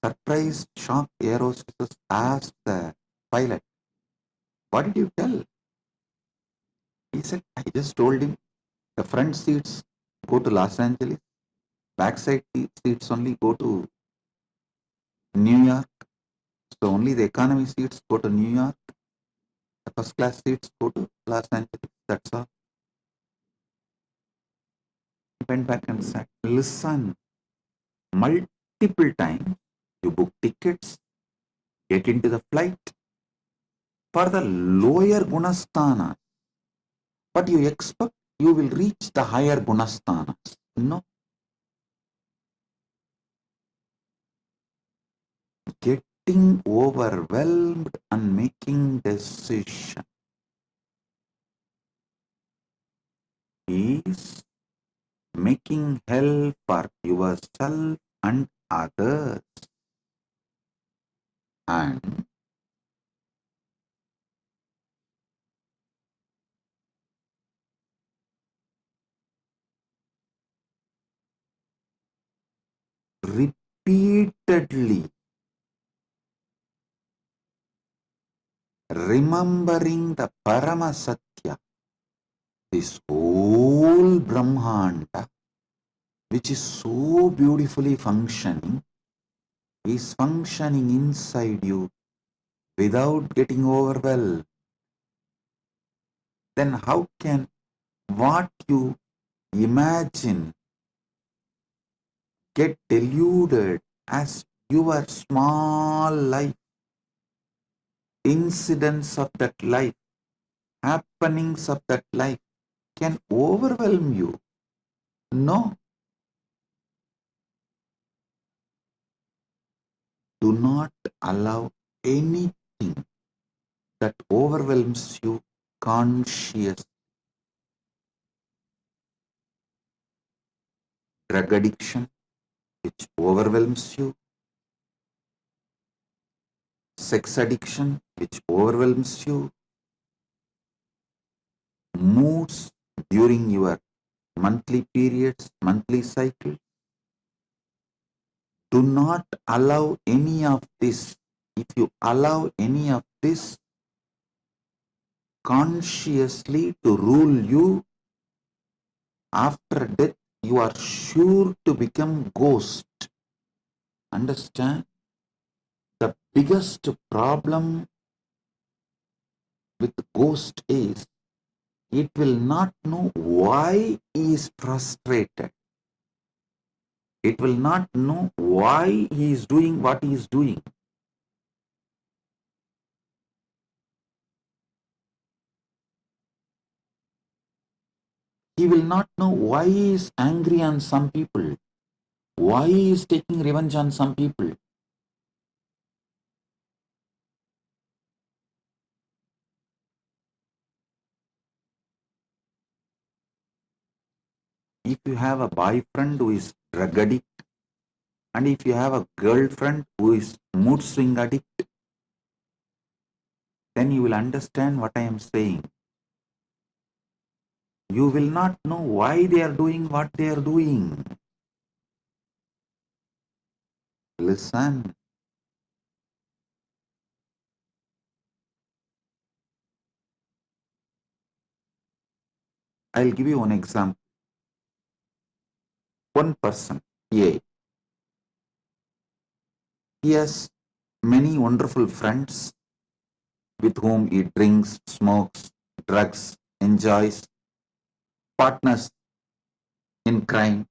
Surprised, shocked air hostess asked the pilot, "What did you tell?" He said, "I just told him the front seats go to Los Angeles, backside seats only go to New York. So only the economy seats go to New York. The first class seats go to Los Angeles. That's all." He went back and said, "Listen, multiple times you book tickets, get into the flight for the lower gunasthana, but you expect you will reach the higher gunasthanas. No, getting overwhelmed and making decision is making hell for yourself and others. And repeatedly remembering the Paramasatya, this whole Brahmanda, which is so beautifully functioning, is functioning inside you without getting overwhelmed. Then how can what you imagine get deluded as your small life, incidents of that life, happenings of that life can overwhelm you? No. Do not allow anything that overwhelms you conscious. Drug addiction, which overwhelms you, sex addiction, which overwhelms you, moods during your monthly periods, monthly cycle. Do not allow any of this. If you allow any of this consciously to rule you, after death, you are sure to become ghost. Understand? The biggest problem with ghost is it will not know why he is frustrated. It will not know why he is doing what he is doing. He will not know why he is angry on some people, why he is taking revenge on some people. If you have a boyfriend who is drug addict, and if you have a girlfriend who is mood swing addict, then you will understand what I am saying. You will not know why they are doing what they are doing. Listen. I'll give you one example. One person, A, he has many wonderful friends with whom he drinks, smokes, drugs, enjoys, partners in crime,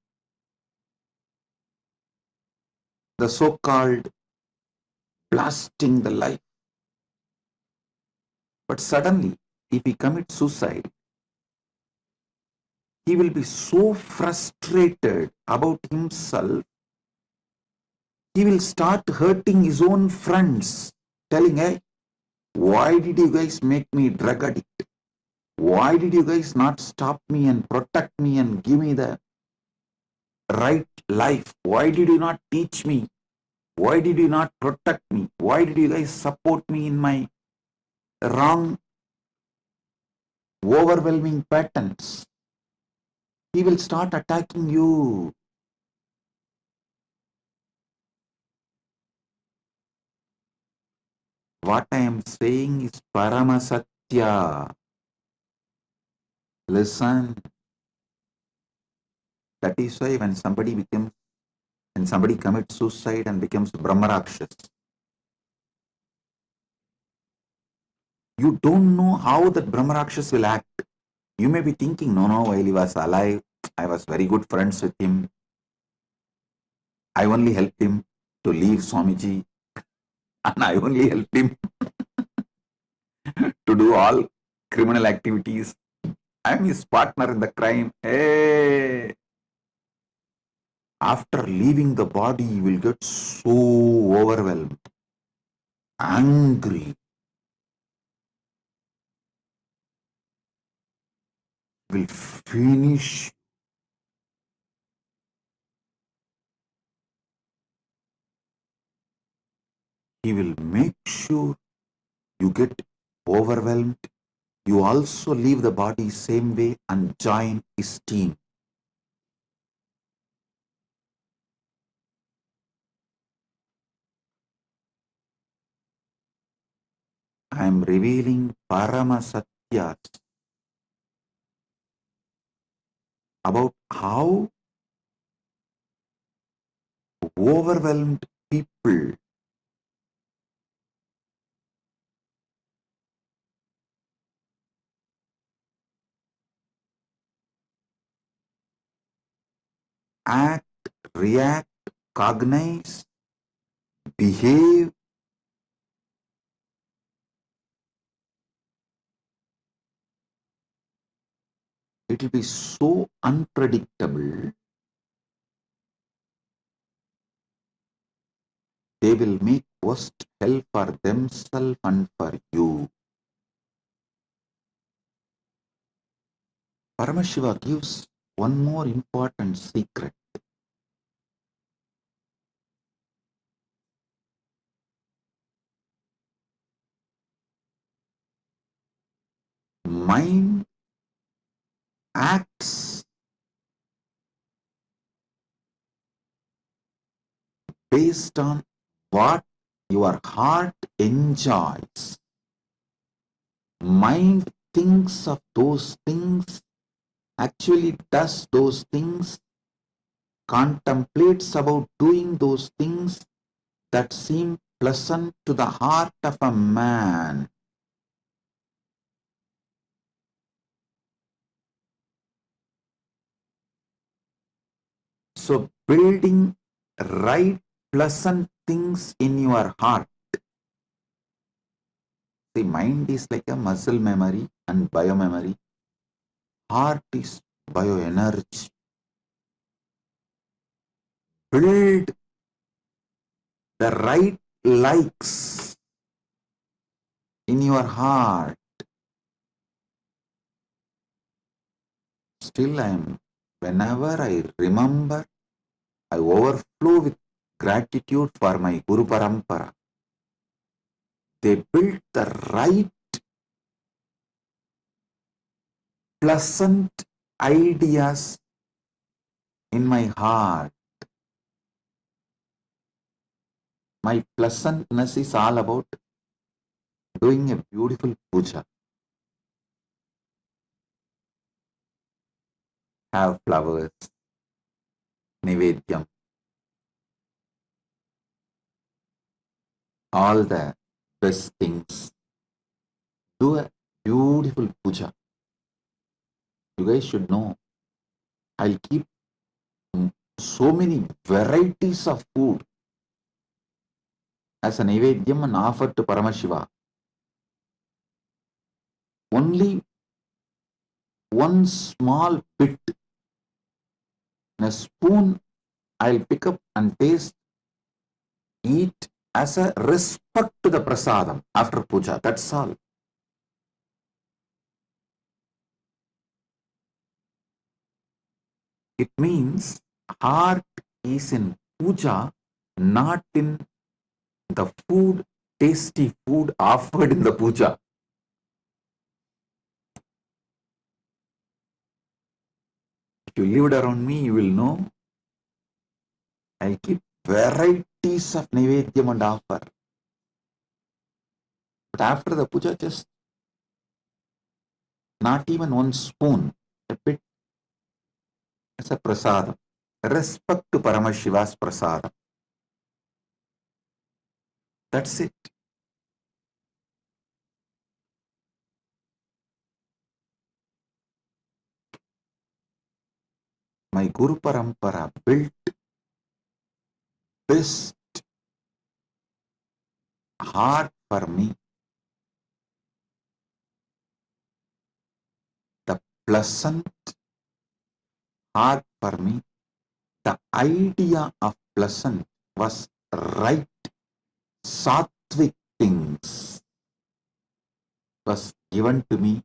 the so-called blasting the life. But suddenly, if he commits suicide, he will be so frustrated about himself, he will start hurting his own friends, telling, "Hey, why did you guys make me drug addict? Why did you guys not stop me and protect me and give me the right life? Why did you not teach me? Why did you not protect me? Why did you guys support me in my wrong, overwhelming patterns?" he will start attacking you. What I am saying is Paramasatya. Listen. That is why when somebody commits suicide and becomes Brahmarakshas, you don't know how that Brahmarakshas will act. You may be thinking, no, while he was alive, I was very good friends with him. I only helped him to leave Swamiji, and I only helped him to do all criminal activities. I'm his partner in the crime. Hey! After leaving the body, you will get so overwhelmed, angry, will finish. He will make sure you get overwhelmed. You also leave the body same way and join his team. I am revealing Paramasatyas about how overwhelmed people act, react, cognize, behave. It will be so unpredictable. They will make worst hell for themselves and for you. Paramashiva gives one more important secret. Mind acts based on what your heart enjoys. Mind thinks of those things, actually does those things, contemplates about doing those things that seem pleasant to the heart of a man. So building right pleasant things in your heart. The mind is like a muscle memory and biomemory. Heart is bioenergy. Build the right likes in your heart. Still whenever I remember, I overflow with gratitude for my Guru Parampara. They built the right pleasant ideas in my heart. My pleasantness is all about doing a beautiful puja. Have flowers, nivedyam, all the best things. Do a beautiful puja. You guys should know, I'll keep so many varieties of food as a nivedyam and offer to Paramashiva. Only one small bit in a spoon I'll pick up and taste, eat as a respect to the prasadam after puja. That's all. It means heart is in puja, not in the food, tasty food offered in the puja. you lived around me, you will know I'll keep varieties of Naivedyam and offer. But after the puja, just not even one spoon, a bit as a prasadam. Respect to Paramashiva's prasadam. That's it. My Guru Parampara built best heart for me, the pleasant heart for me. The idea of pleasant was right, sattvic things was given to me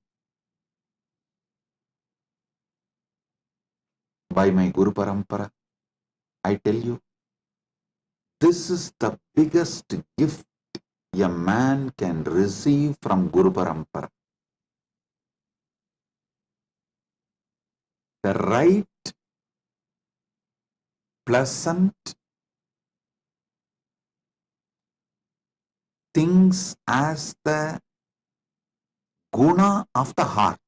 by my Guru Parampara. I tell you, this is the biggest gift a man can receive from Guru Parampara. The right, pleasant things as the guna of the heart.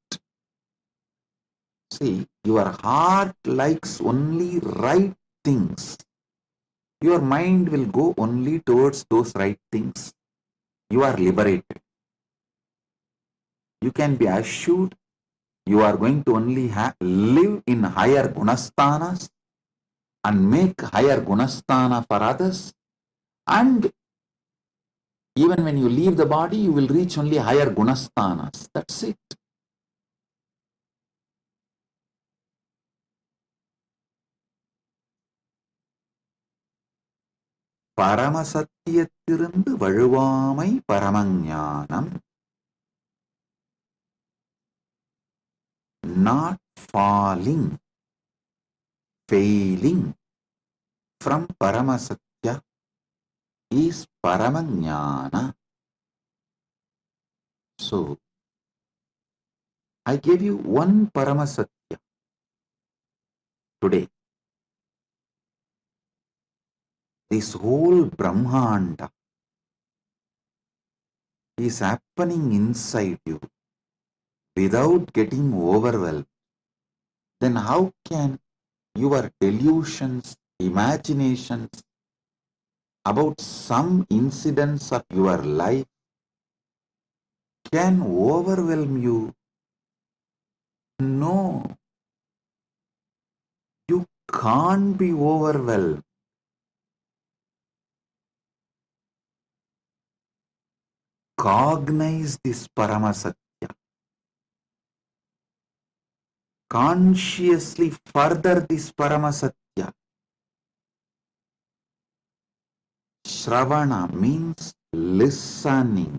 See, your heart likes only right things. Your mind will go only towards those right things. You are liberated. You can be assured you are going to only live in higher gunasthanas and make higher gunasthana for others. And even when you leave the body, you will reach only higher gunasthanas. That's it. பரமசத்தியத்திலிருந்து வழுவாமை பரமஞானம், not falling, failing from Paramasatya is Paramajnana. So, I gave you one Paramasatya today. This whole Brahmanda is happening inside you without getting overwhelmed. Then how can your delusions, imaginations about some incidents of your life can overwhelm you? No, you can't be overwhelmed. Cognize this Paramasatya. Consciously further this Paramasatya. Shravana means listening.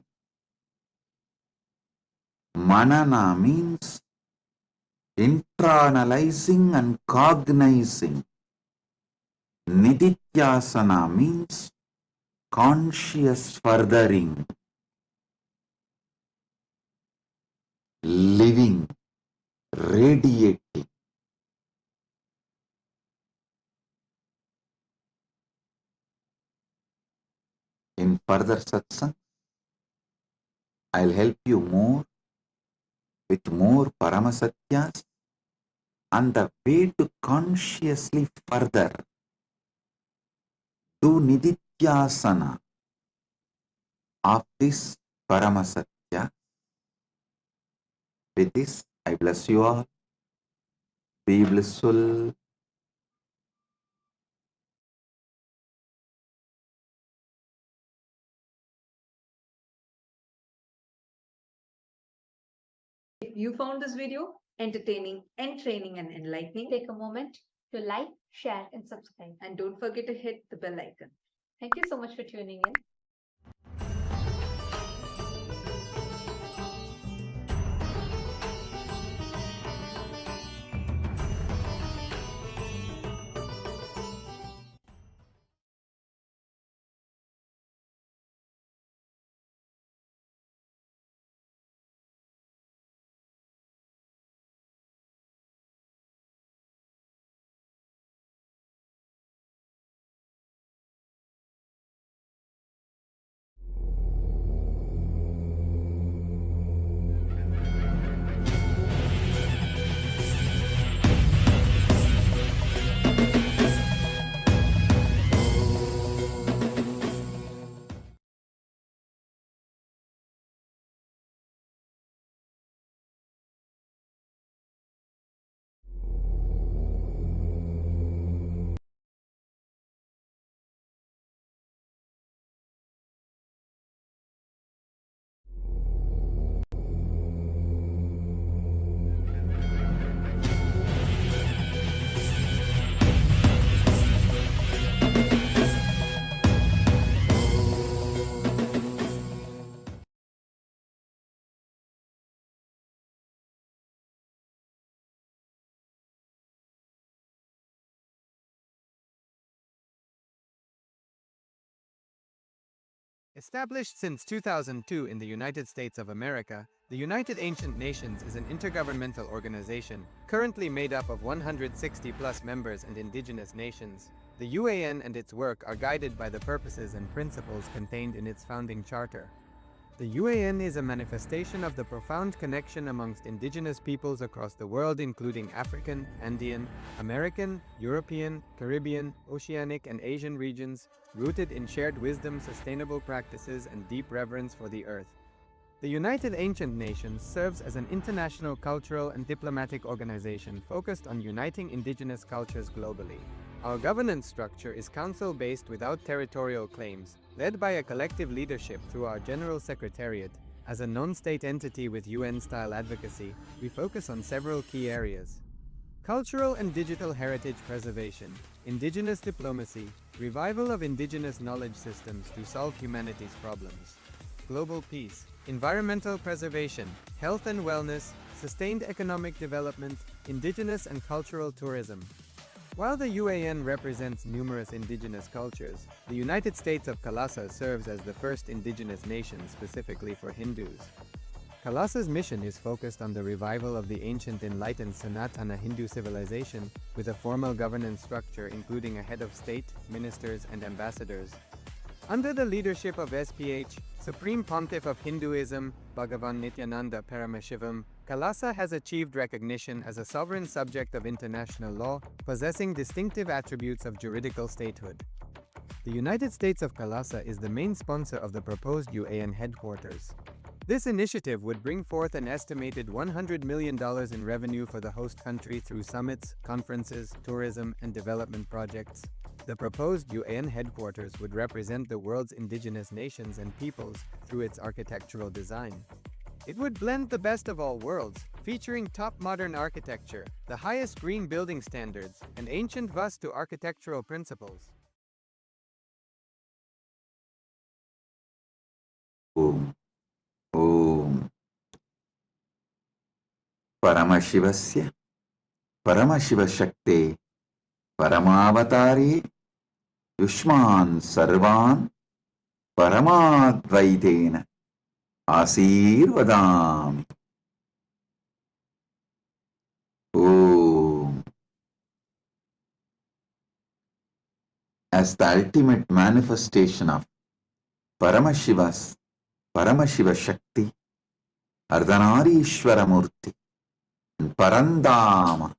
Manana means internalizing and cognizing. Nididhyasana means conscious furthering. Living, radiating. In further satsang, I'll help you more with more Paramasatyas and the way to consciously further do Nididhyasana of this Paramasatya. With this, I bless you all. Be blissful. If you found this video entertaining, entraining, and enlightening, take a moment to like, share, and subscribe. And don't forget to hit the bell icon. Thank you so much for tuning in. Established since 2002 in the United States of America, the United Ancient Nations is an intergovernmental organization currently made up of 160+ members and indigenous nations. The UAN and its work are guided by the purposes and principles contained in its founding charter. The UAN is a manifestation of the profound connection amongst indigenous peoples across the world, including African, Andean, American, European, Caribbean, Oceanic, and Asian regions, rooted in shared wisdom, sustainable practices, and deep reverence for the earth. The United Ancient Nations serves as an international cultural and diplomatic organization focused on uniting indigenous cultures globally. Our governance structure is council-based without territorial claims, led by a collective leadership through our General Secretariat. As a non-state entity with UN-style advocacy, we focus on several key areas: cultural and digital heritage preservation, indigenous diplomacy, revival of indigenous knowledge systems to solve humanity's problems, global peace, environmental preservation, health and wellness, sustained economic development, indigenous and cultural tourism. While the UAN represents numerous indigenous cultures, the United States of Kailasa serves as the first indigenous nation specifically for Hindus. Kailasa's mission is focused on the revival of the ancient enlightened Sanatana Hindu civilization with a formal governance structure including a head of state, ministers, and ambassadors. Under the leadership of SPH, Supreme Pontiff of Hinduism, BHAGAVAN Nithyananda Paramashivam, Kailasa has achieved recognition as a sovereign subject of international law, possessing distinctive attributes of juridical statehood. The United States of Kailasa is the main sponsor of the proposed UAN headquarters. This initiative would bring forth an estimated $100 million in revenue for the host country through summits, conferences, tourism, and development projects. The proposed UAN headquarters would represent the world's indigenous nations and peoples through its architectural design. It would blend the best of all worlds, featuring top modern architecture, the highest green building standards, and ancient Vastu architectural principles. Om. Om. Paramashivasya Paramashivashakte Paramavatari Yushman Sarvan Paramadvaitena Asirvadami. Om. As the ultimate manifestation of Paramashiva Shakti, Ardhanarishwara Murti, and Parandama,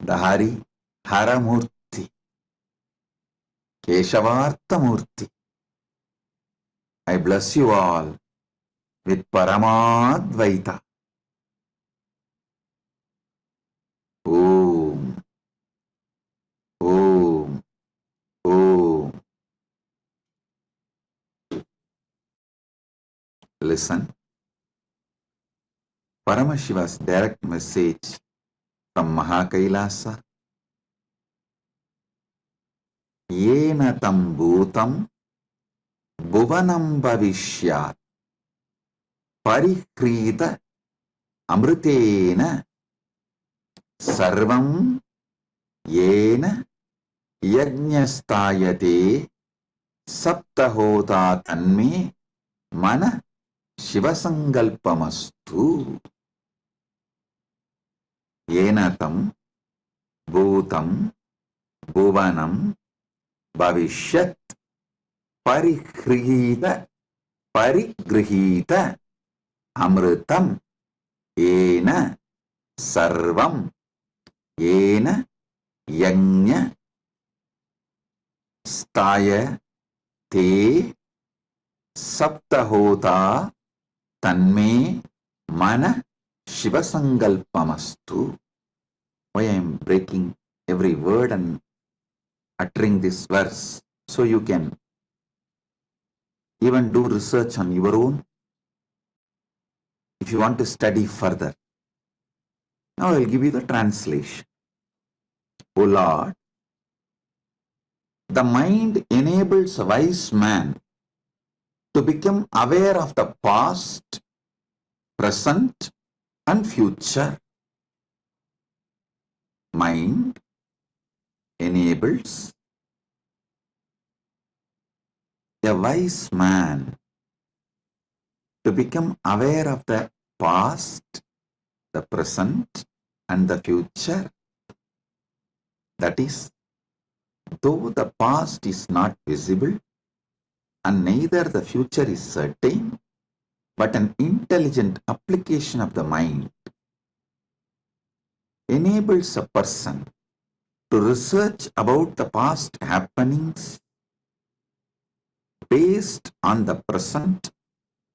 the Hari Haramurti, Keshavartha Murti. I bless you all with Paramadvaita. Om. Om. Om. Listen. Paramashiva's direct message from Mahakailasa. Yena tam bhutam bhuvanam bhavishyat parikrita amritena sarvam yena yajñastayate saptahota tanme mana shivasangalpamastu. Yena tam bhutam bhuvanam bhavishyat parigrihita amritam yena sarvam yena yajña staya te saptahota tanme mana shivasangalpamastu. Why I am breaking every word and uttering this verse, so you can even do research on your own if you want to study further. Now I will give you the translation. O Lord, the mind enables a wise man to become aware of the past, present, and future mind enables a wise man to become aware of the past, the present, and the future. That is, though the past is not visible and neither the future is certain, but an intelligent application of the mind enables a person to research about the past happenings based on the present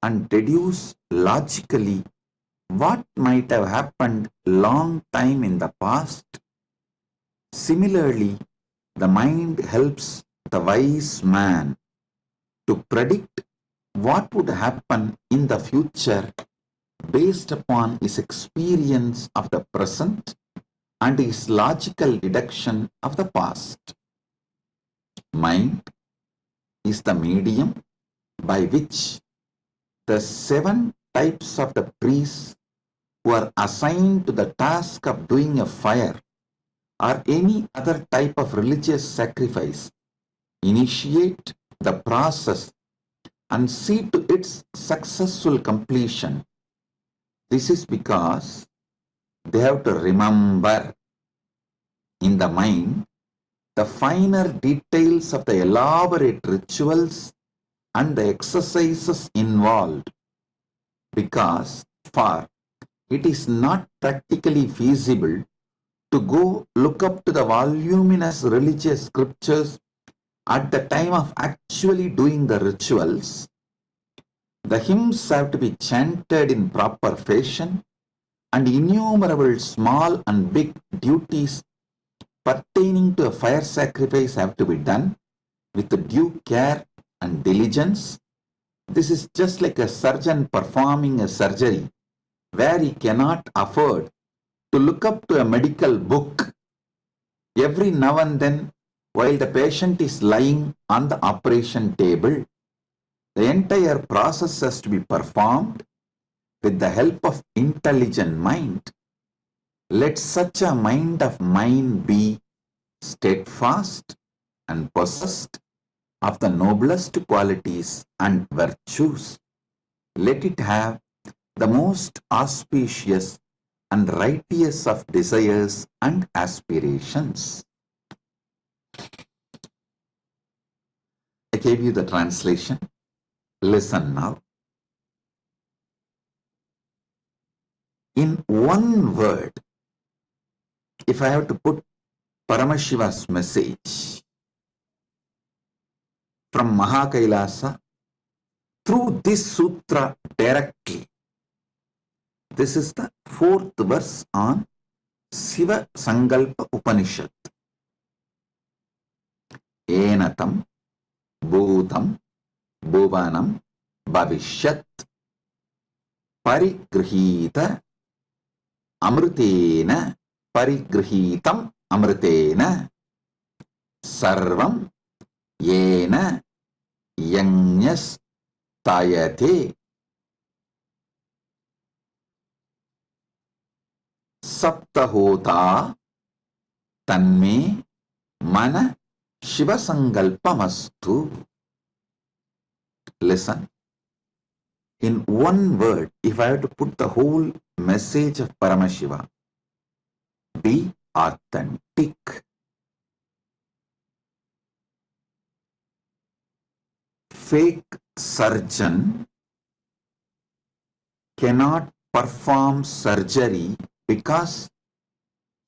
and deduce logically what might have happened long time in the past. Similarly, the mind helps the wise man to predict what would happen in the future based upon his experience of the present and his logical deduction of the past. Mind is the medium by which the 7 types of the priests who are assigned to the task of doing a fire or any other type of religious sacrifice initiate the process and see to its successful completion. This is because they have to remember in the mind the finer details of the elaborate rituals and the exercises involved, because for it is not practically feasible to go look up to the voluminous religious scriptures at the time of actually doing the rituals. The hymns have to be chanted in proper fashion, and innumerable small and big duties pertaining to a fire sacrifice have to be done with due care and diligence. This is just like a surgeon performing a surgery where he cannot afford to look up to a medical book every now and then while the patient is lying on the operation table. The entire process has to be performed with the help of intelligent mind. Let such a mind of mine be steadfast and possessed of the noblest qualities and virtues. Let it have the most auspicious and righteous of desires and aspirations. I gave you the translation. Listen now. In one word, if I have to put Paramashiva's message from Kailasa through this sutra directly, this is the 4th verse on Siva Sankalpa Upanishad. Enatam Bhutam Bhuvanam Bhavishyat Parigrihita Amrutena Parigrihitam Amrutena Sarvam Yena Yanyas Tayate Saptahota Tanme Mana Shiva Sankalpamastu. Listen. In one word, if I have to put the whole message of Paramashiva, be authentic. Fake surgeon cannot perform surgery because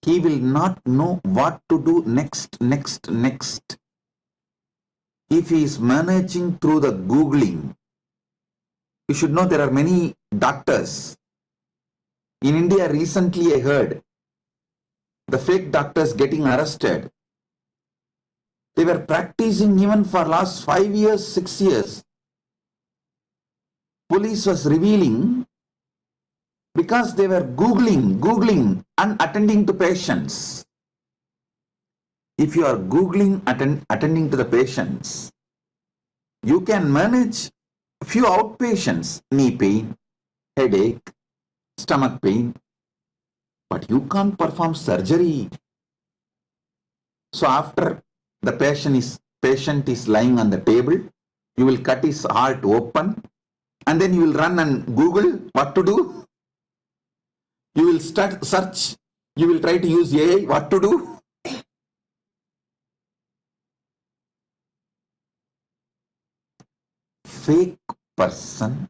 he will not know what to do next. If he is managing through the Googling, you should know there are many doctors. In India, recently I heard the fake doctors getting arrested. They were practicing even for last 5 years, 6 years. Police was revealing because they were Googling and attending to patients. If you are Googling, attending to the patients, you can manage a few outpatients, knee pain, headache, stomach pain, but you can't perform surgery So after the patient is lying on the table, you will cut his heart open, and then you will run and Google what to do. You will start search. You will try to use AI what to do. Fake person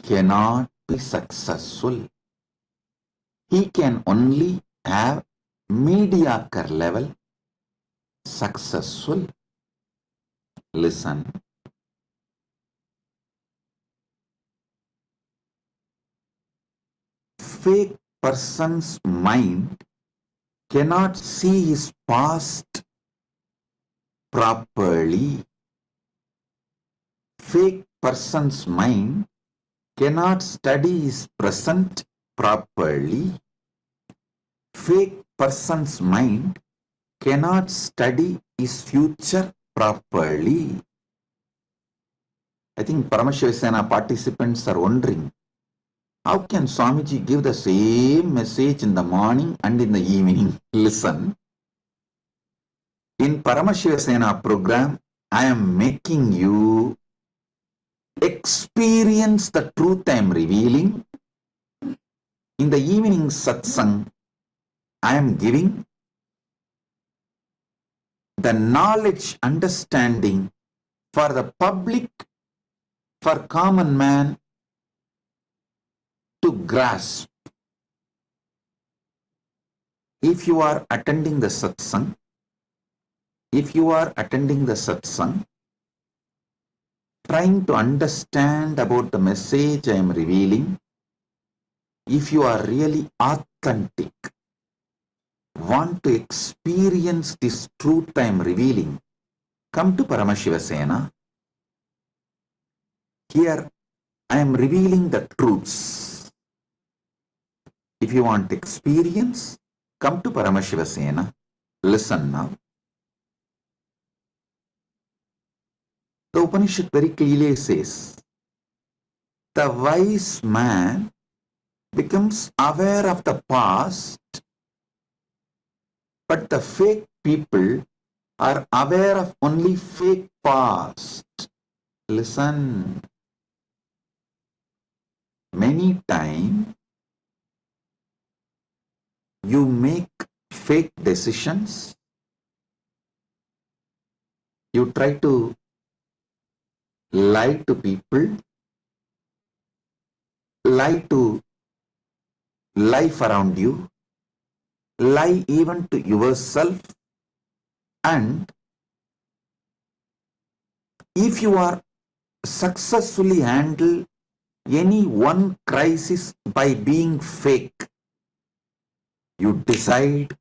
cannot be successful. He can only have mediocre level successful. Listen. Fake person's mind cannot see his past properly. Fake person's mind cannot study his present properly. Fake person's mind cannot study his future properly. I think Paramashivasena participants are wondering, how can Swamiji give the same message in the morning and in the evening? Listen. In Paramashivasena program, I am making you experience the truth I am revealing. In the evening satsang, I am giving the knowledge, understanding for the public, for common man to grasp. If you are attending the satsang, trying to understand about the message I am revealing, if you are really authentic, want to experience this truth I am revealing, come to Paramashivasena. Here I am revealing the truths. If you want experience, come to Paramashivasena. Listen now. The Upanishad very clearly says, the wise man becomes aware of the past, but the fake people are aware of only fake past. Listen. Many times you make fake decisions. You try to lie to people, lie to life around you, lie even to yourself, and if you are successfully handle any one crisis by being fake, you decide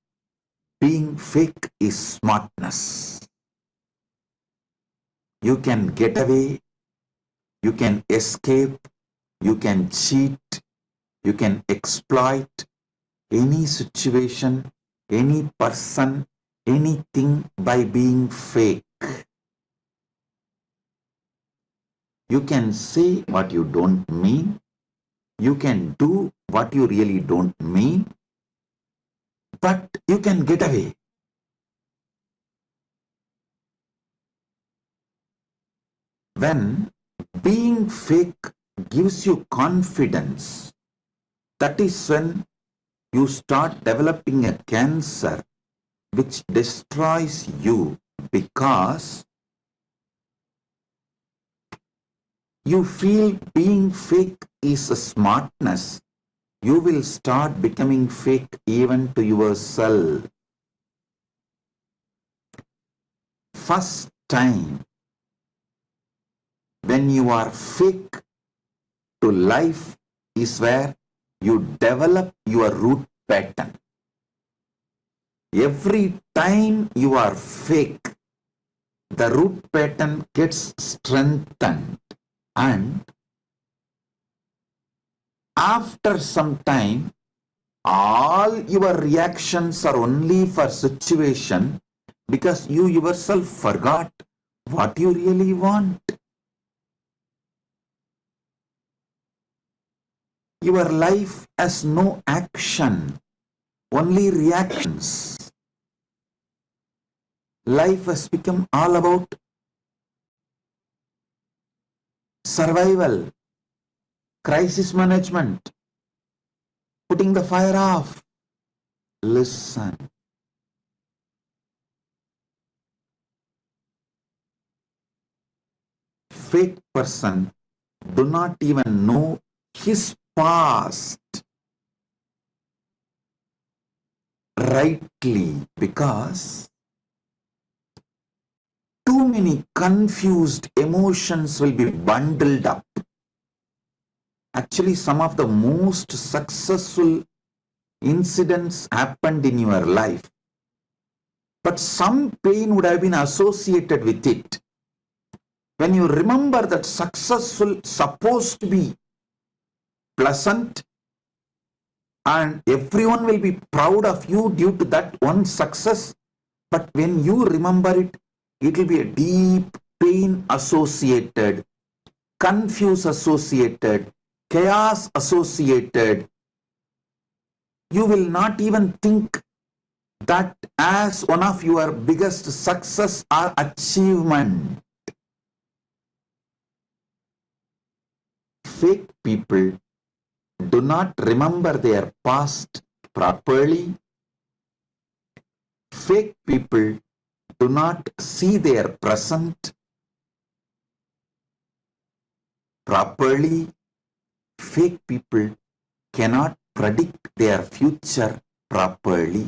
being fake is smartness. You can get away, you can escape, you can cheat, you can exploit any situation, any person, anything by being fake. You can say what you don't mean, you can do what you really don't mean, but you can get away. When being fake gives you confidence, that is when you start developing a cancer which destroys you, because you feel being fake is a smartness. You will start becoming fake even to yourself. First time when you are fake to life is where you develop your root pattern. Every time you are fake, the root pattern gets strengthened, and after some time, all your reactions are only for situation because you yourself forgot what you really want. Your life has no action, only reactions. Life has become all about survival, crisis management, putting the fire off. Listen. Fake person do not even know his past rightly because too many confused emotions will be bundled up. Actually, some of the most successful incidents happened in your life, but some pain would have been associated with it. When you remember that successful supposed to be pleasant and everyone will be proud of you due to that one success, but when you remember it, it will be a deep pain associated, confuse associated, chaos associated. You will not even think that as one of your biggest success or achievement. Fake people do not remember their past properly. Fake people do not see their present properly. Fake people cannot predict their future properly.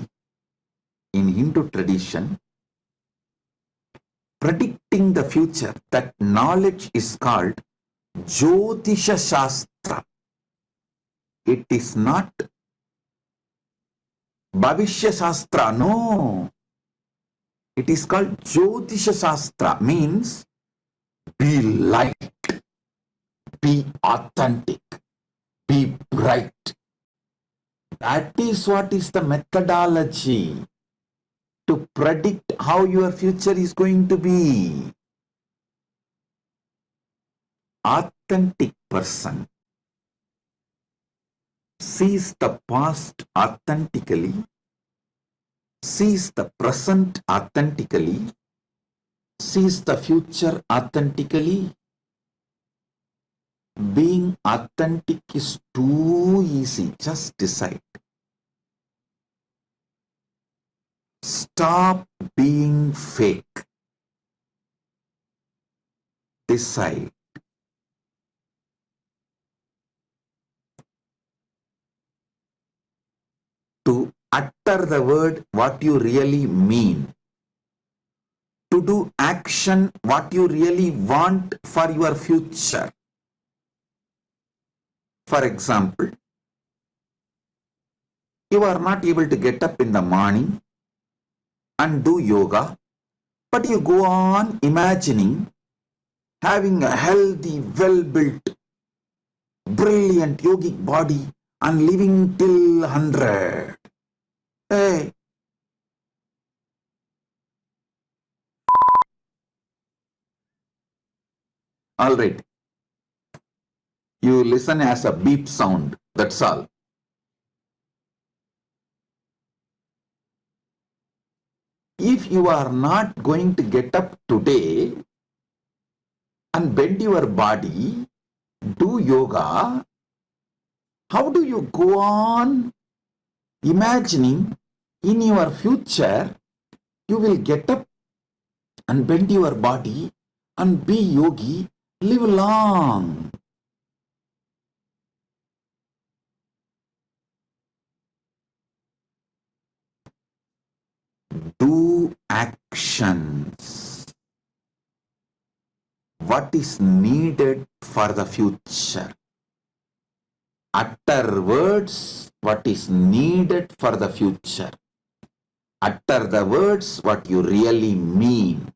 In Hindu tradition, predicting the future, that knowledge is called Jyotisha Shastra. It is not Bhavishya Shastra, no. It is called Jyotisha Shastra, means be light, be authentic, be bright. That is what is the methodology to predict how your future is going to be. Authentic person sees the past authentically, sees the present authentically, sees the future authentically. Being authentic is too easy. Just decide. Stop being fake. Decide. To utter the word what you really mean. To do action what you really want for your future. For example, you are not able to get up in the morning and do yoga, but you go on imagining having a healthy, well-built, brilliant yogic body and living till 100. Hey, all right. You listen as a beep sound. That's all. If you are not going to get up today and bend your body, do yoga, how do you go on imagining in your future you will get up and bend your body and be yogi, live long? Do actions. What is needed for the future? Utter words what is needed for the future. Utter the words what you really mean.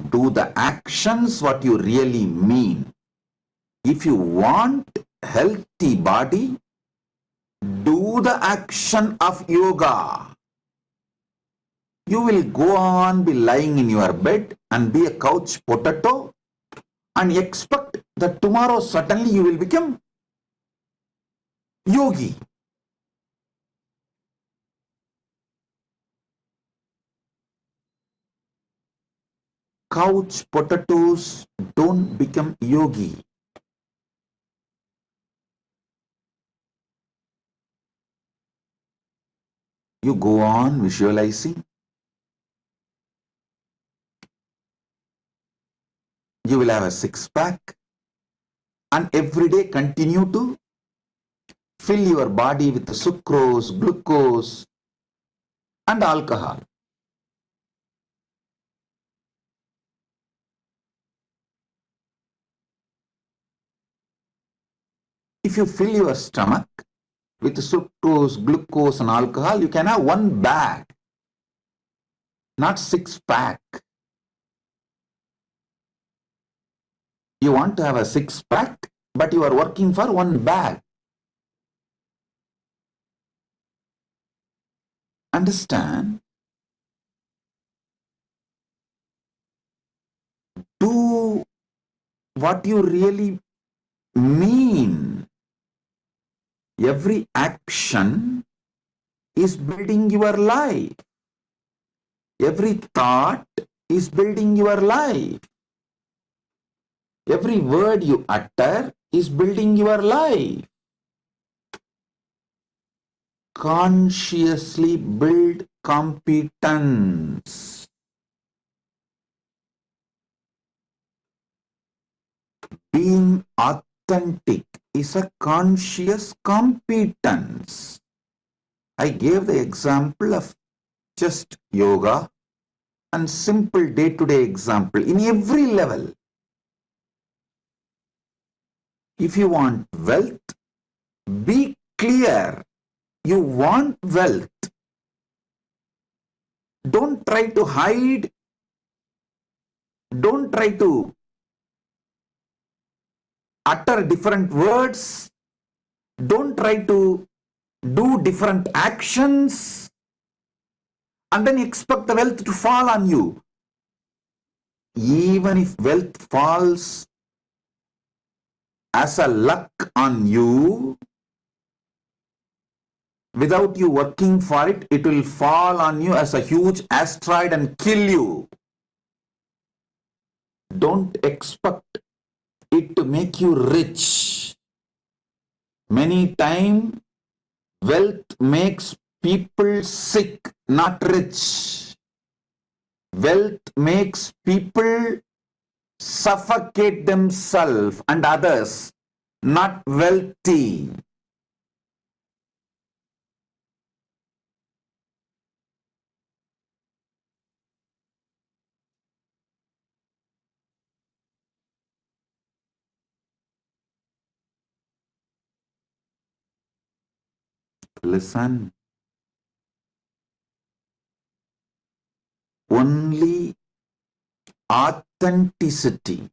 Do the actions what you really mean. If you want healthy body, do the action of yoga. You will go on be lying in your bed and be a couch potato and expect that tomorrow suddenly you will become yogi. couch potatoes don't become yogi. You go on visualizing. You will have a six-pack, and every day continue to fill your body with sucrose, glucose, and alcohol. If you fill your stomach with sucrose, glucose, and alcohol, you can have one bag, not six-pack. You want to have a six-pack, but you are working for one bag. Understand? Do what you really mean. Every action is building your life. Every thought is building your life. Every word you utter is building your life. Consciously build competence. Being authentic is a conscious competence. I gave the example of just yoga and simple day-to-day example in every level. If you want wealth, be clear. You want wealth. Don't try to hide. Don't try to utter different words. Don't try to do different actions and then expect the wealth to fall on you. Even if wealth falls as a luck on you, without you working for it, it will fall on you as a huge asteroid and kill you. Don't expect it to make you rich. Many times, wealth makes people sick, not rich. Wealth makes people suffocate themselves and others, not wealthy. Listen. Only authenticity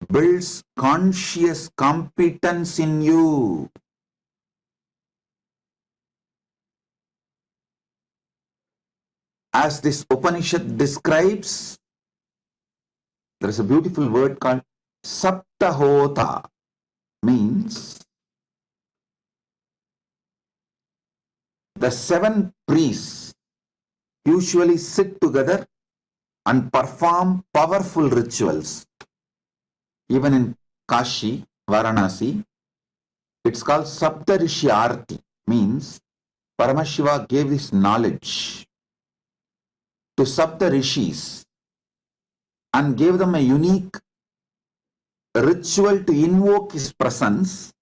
builds conscious competence in you. As this Upanishad describes, there is a beautiful word called Saptahota, means the seven priests usually sit together and perform powerful rituals. Even in Kashi, Varanasi, it's called Saptarishi Arti, means Paramashiva gave his knowledge to Sapta Rishis and gave them a unique ritual to invoke his presence.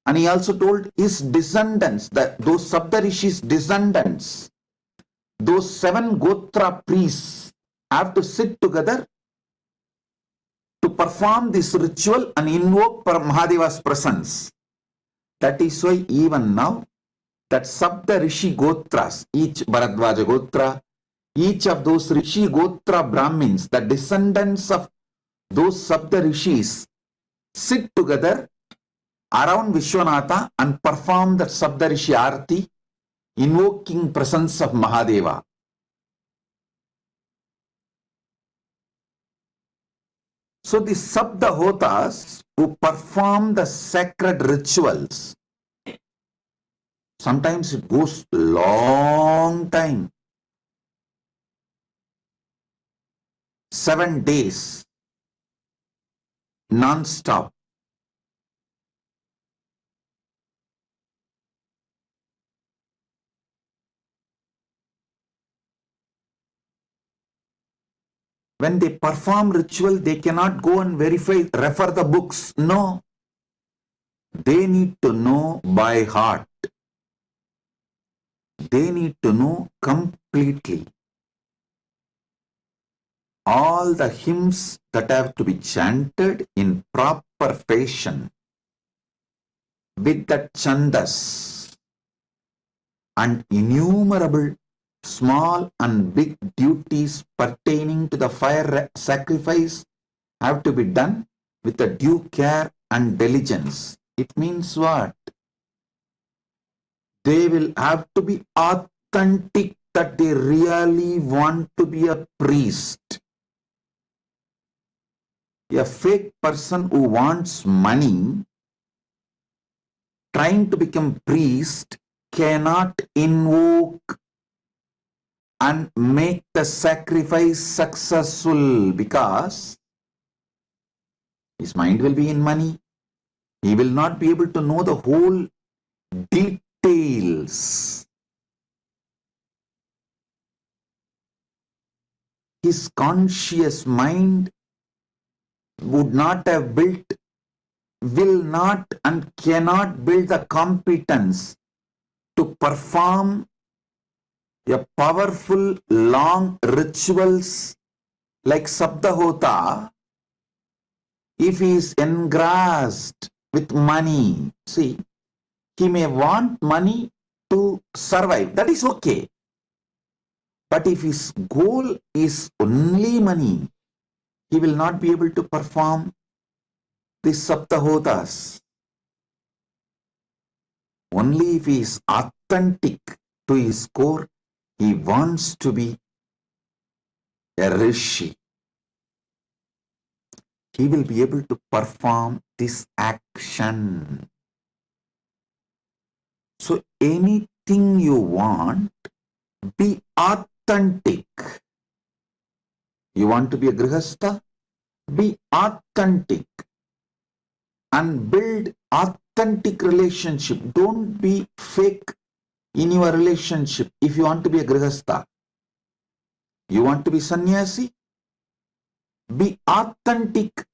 And he also told his descendants, that those Sapta Rishis' descendants, those seven Gotra priests, have to sit together to perform this ritual and invoke Mahadeva's presence. That is why even now, that Sapta Rishi Gotras, each Bharadwaja Gotra, each of those Rishi Gotra Brahmins, the descendants of those Sapta Rishis, sit together around Vishwanatha and perform that Sapta Rishi Arti, invoking presence of Mahadeva. So the Saptahotas who perform the sacred rituals, sometimes it goes long time. 7 days, non-stop. When they perform ritual, they cannot go and refer the books. No. They need to know by heart. They need to know completely. All the hymns that have to be chanted in proper fashion with the chandas and innumerable small and big duties pertaining to the fire sacrifice have to be done with the due care and diligence. It means what? They will have to be authentic, that they really want to be a priest. A fake person who wants money, trying to become priest, cannot invoke and make the sacrifice successful, because his mind will be in money. He will not be able to know the whole details. His conscious mind would not have built, will not and cannot build the competence to perform a powerful long rituals like Sabdahota if he is engrossed with money. See, he may want money to survive. That is okay. But if his goal is only money, he will not be able to perform these Saptahotas. Only if he is authentic to his core, he wants to be a rishi. He will be able to perform this action. So anything you want, be authentic. You want to be a grihastha? Be authentic and build authentic relationship. Don't be fake in your relationship. If you want to be a grihastha, you want to be sannyasi, be authentic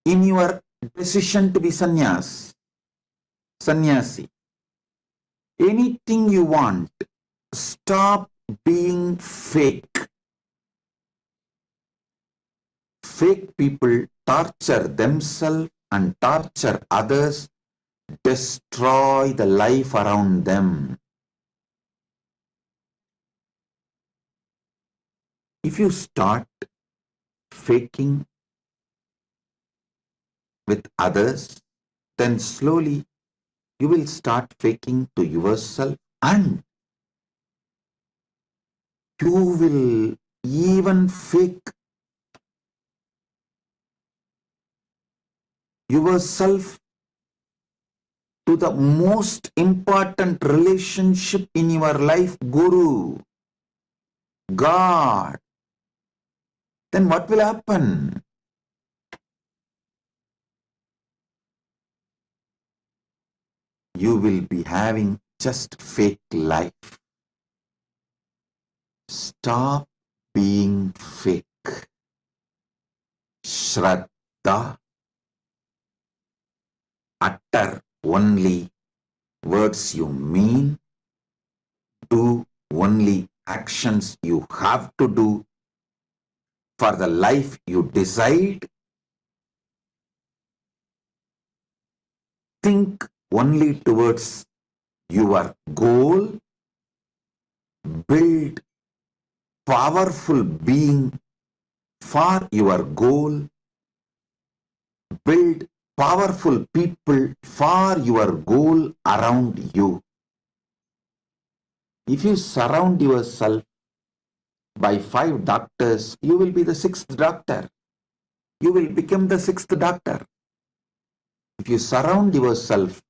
in your decision to be sannyasi. Anything you want, stop being fake. Fake people torture themselves and torture others, destroy the life around them. If you start faking with others, then slowly you will start faking to yourself, and you will even fake yourself to the most important relationship in your life, Guru, God. Then what will happen? You will be having just fake life. Stop being fake. Shraddha, utter only words you mean, do only actions you have to do for the life you decide, think only towards your goal, build powerful being for your goal, build powerful people for your goal around you. If you surround yourself by 5 doctors, you will be the 6th doctor. You will become the 6th doctor. If you surround yourself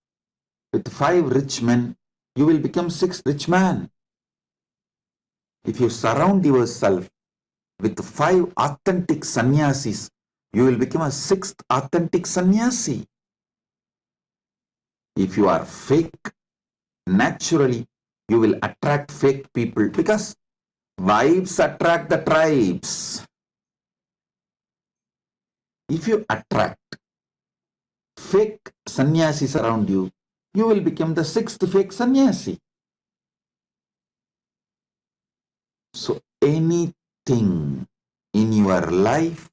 with 5 rich men, you will become 6th rich man. If you surround yourself with 5 authentic sannyasis, you will become a 6th authentic sannyasi. If you are fake, naturally you will attract fake people because vibes attract the tribes. If you attract fake sannyasis around you, you will become the 6th fake sannyasi. So anything in your life,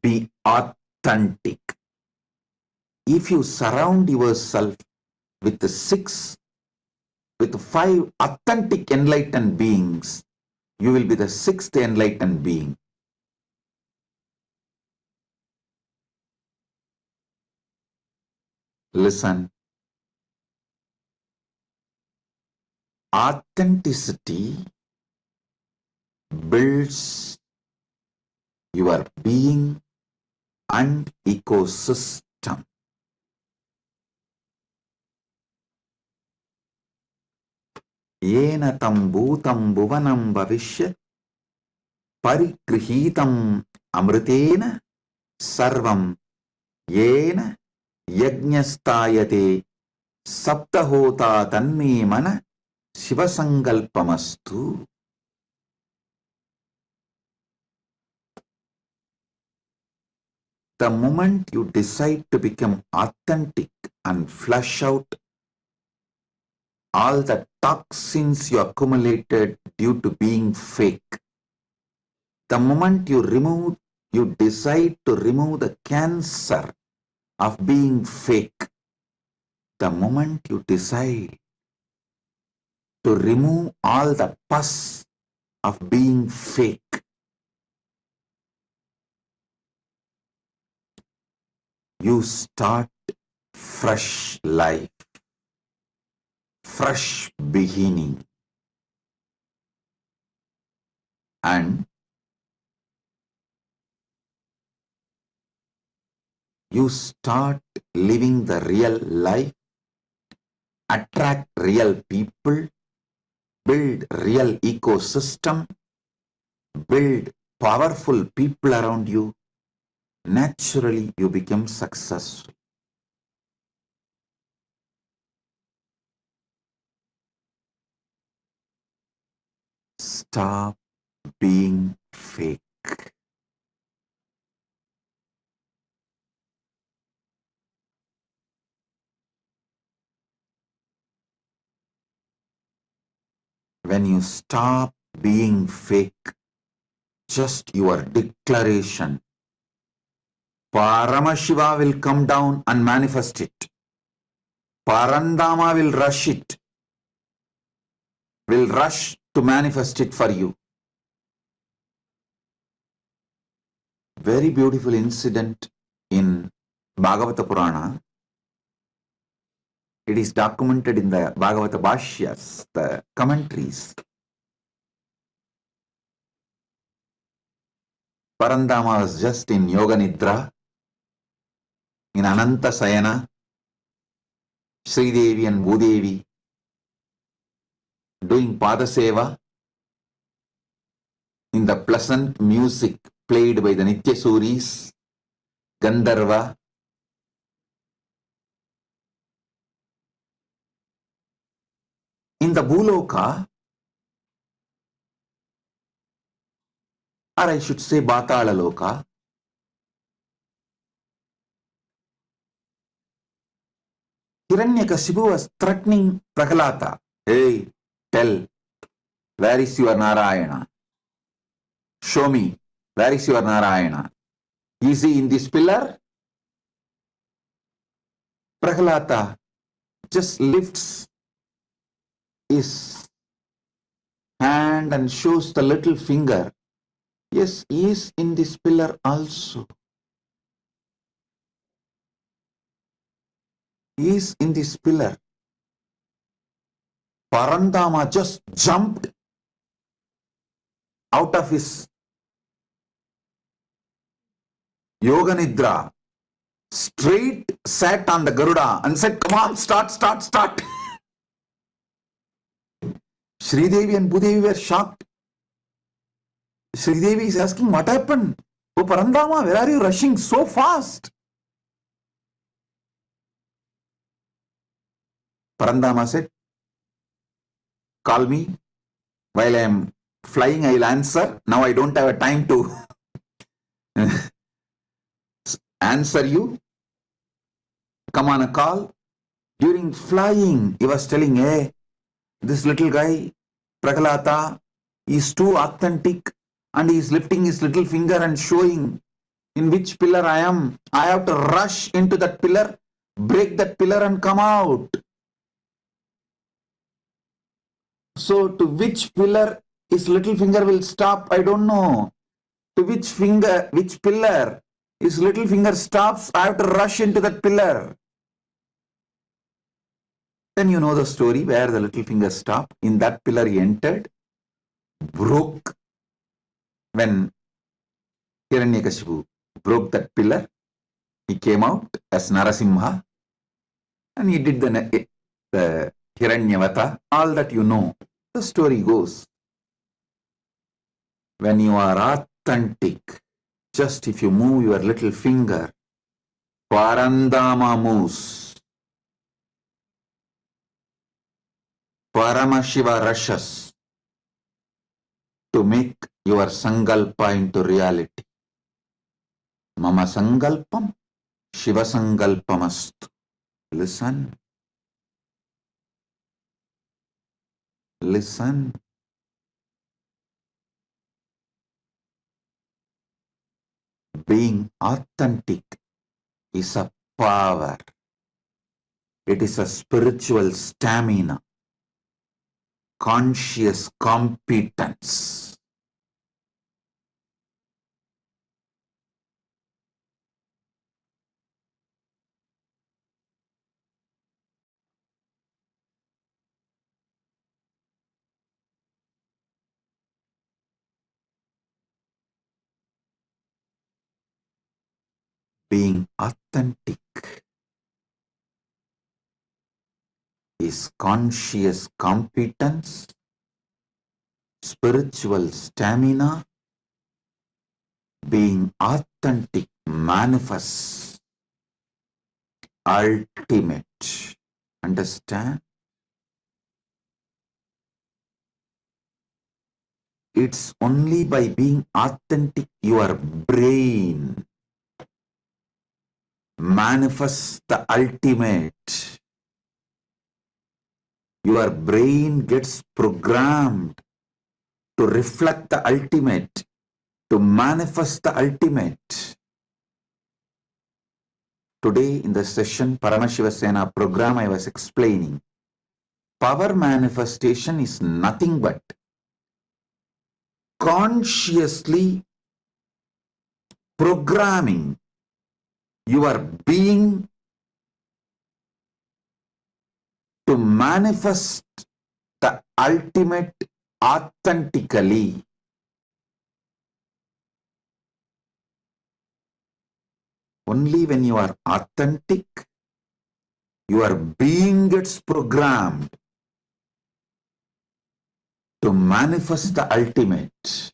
be authentic. If you surround yourself with 5 authentic enlightened beings, you will be the 6th enlightened being. Listen. Authenticity builds your being and ecosystem. Yena tam bhutam bhuvanam bhavishya parigrihitam amritena sarvam yena yajnastayate saptahota tanme mana shivasangalpamastu. The moment you decide to become authentic and flush out all the toxins you accumulated due to being fake, the moment you decide to remove the cancer of being fake, the moment you decide to remove all the pus of being fake, you start fresh life, fresh beginning, and you start living the real life, attract real people, build real ecosystem, build powerful people around you. Naturally, you become successful. Stop being fake. When you stop being fake, just your declaration, Paramashiva will come down and manifest it. Parandama will rush to manifest it for you. Very beautiful incident in Bhagavata Purana. It is documented in the Bhagavata Bhashyas, the commentaries. Parandama was just in Yoga Nidra, in Ananta Sayana, Sridevi and Bhudevi doing Padaseva in the pleasant music played by the Nitya Suris, Gandharva. In the Bhuloka, or I should say Batala Loka, Hiranyakashipu was threatening Prahalata. Hey, tell, where is your Narayana? Show me, where is your Narayana? Is he in this pillar? Prahalata just lifts his hand and shows the little finger. Yes, he is in this pillar also. He is in this pillar. Parandama just jumped out of his Yoga Nidra, straight sat on the Garuda and said, come on, start. Sridevi and Bhudevi were shocked. Sridevi is asking, what happened? Oh Parandama, where are you rushing so fast? Parandama said, call me. While I am flying, I will answer. Now I don't have a time to answer you. Come on a call. During flying, he was telling, hey, this little guy, Prahalata, is too authentic and he is lifting his little finger and showing in which pillar I am. I have to rush into that pillar, break that pillar and come out. So to which pillar his little finger will stop, I don't know. To which pillar his little finger stops, I have to rush into that pillar. Then you know the story where the little finger stopped. In that pillar he entered, broke. When Hiranyakashipu broke that pillar, he came out as Narasimha and he did the Hiranyavata. All that you know. The story goes. When you are authentic, just if you move your little finger, Parandama moves. Paramashiva rushes to make your sankalpa into reality. Mama sankalpam, Shiva sankalpamastu. Listen. Listen. Being authentic is a power. It is a spiritual stamina, conscious competence. Being authentic is conscious competence, spiritual stamina. Being authentic manifests ultimate. Understand? It's only by being authentic your brain manifests the ultimate. Your brain gets programmed to reflect the ultimate, to manifest the ultimate. Today in the session Paramashiva Sena program I was explaining, power manifestation is nothing but consciously programming your being to manifest the ultimate authentically. Only when you are authentic, your being gets programmed to manifest the ultimate.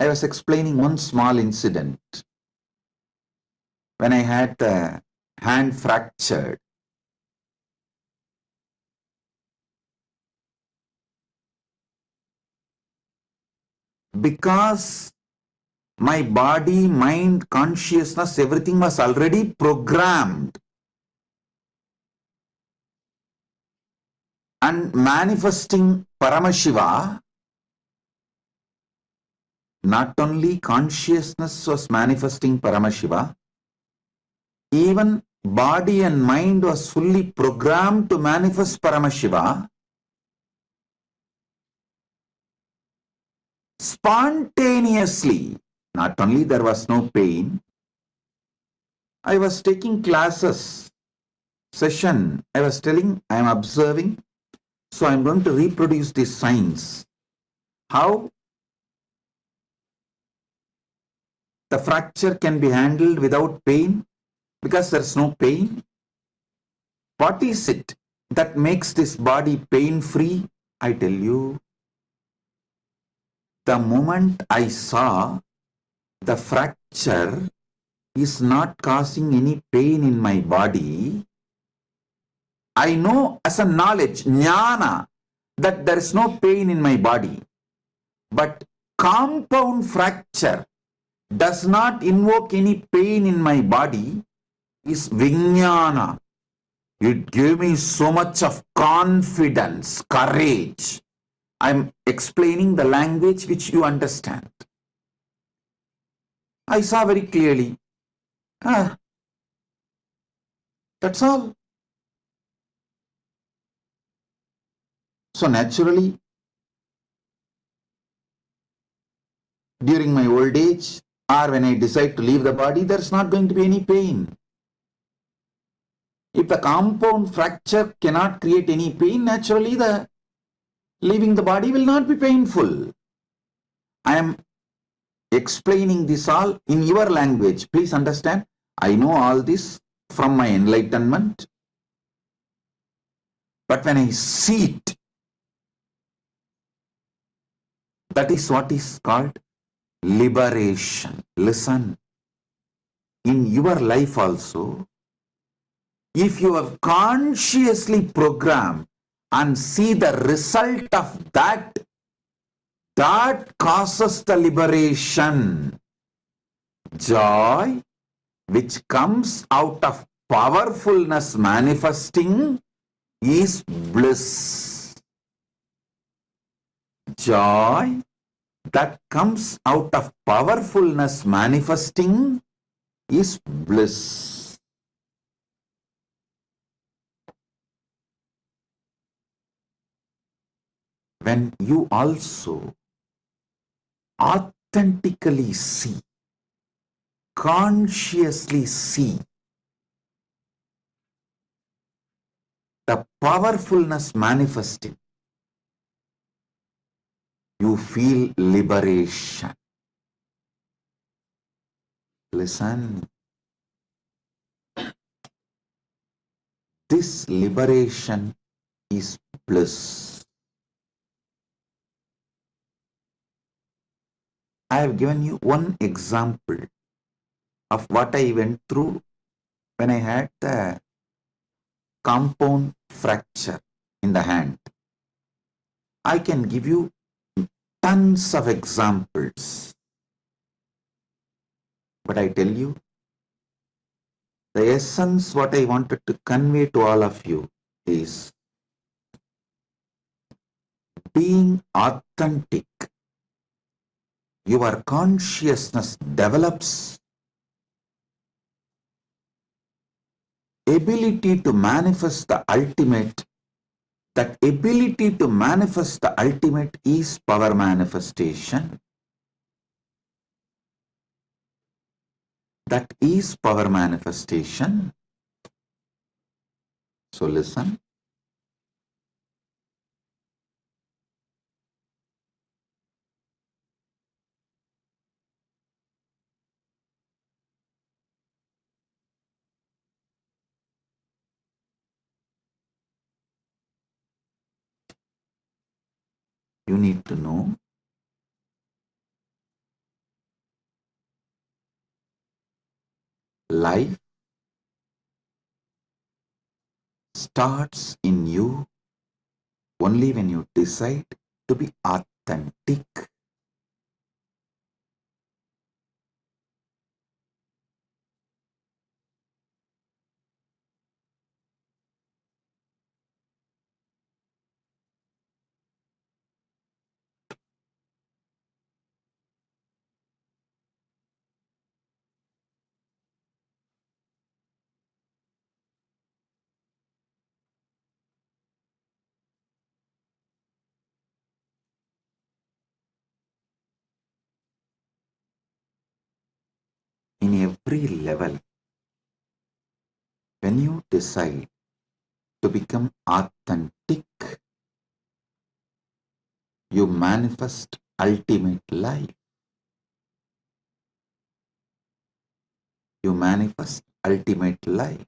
I was explaining one small incident. When I had the hand fractured, because my body, mind, consciousness, everything was already programmed and manifesting Paramashiva. Not only consciousness was manifesting Paramashiva, even body and mind was fully programmed to manifest Paramashiva. Spontaneously, not only there was no pain, I was taking classes, session, I was telling, I am observing, so I am going to reproduce these signs. How the fracture can be handled without pain, because there is no pain. What is it that makes this body pain-free, I tell you, the moment I saw the fracture is not causing any pain in my body, I know as a knowledge, jnana, that there is no pain in my body. But compound fracture does not invoke any pain in my body is vijnana. It gave me so much of confidence, courage. I'm explaining the language which you understand. I saw very clearly. That's all. So naturally, during my old age, or when I decide to leave the body, there's not going to be any pain. If the compound fracture cannot create any pain, naturally the leaving the body will not be painful. I am explaining this all in your language. Please understand, I know all this from my enlightenment. But when I see it, that is what is called liberation. Listen, in your life also, if you have consciously programmed and see the result of that, that causes the liberation. Joy, which comes out of powerfulness manifesting, is bliss. Joy that comes out of powerfulness manifesting is bliss. When you also authentically see, consciously see the powerfulness manifesting, you feel liberation. Listen, this liberation is bliss. I have given you one example of what I went through when I had the compound fracture in the hand. I can give you tons of examples. But I tell you, the essence what I wanted to convey to all of you is being authentic. Your consciousness develops ability to manifest the ultimate. That ability to manifest the ultimate is power manifestation. That is power manifestation. So listen. You need to know life starts in you only when you decide to be authentic. In every level, when you decide to become authentic, you manifest ultimate life. You manifest ultimate life,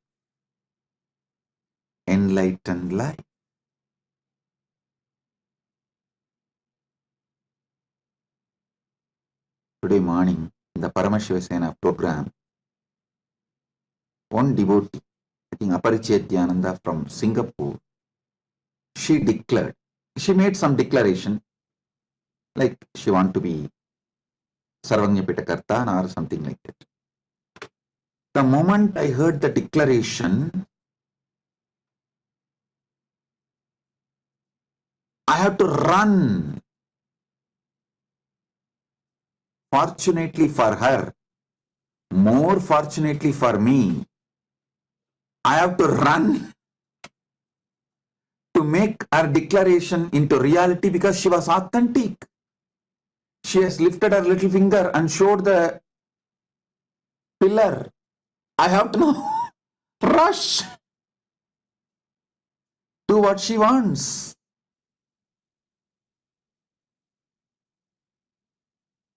enlightened life. Today morning, in the Paramashiva program, one devotee, I think Aparichetyananda from Singapore, she made some declaration, like she want to be Sarvanyapita or something like that. The moment I heard the declaration, I have to run. Fortunately for her, more fortunately for me, I have to run to make her declaration into reality because she was authentic. She has lifted her little finger and showed the pillar. I have to now rush to what she wants.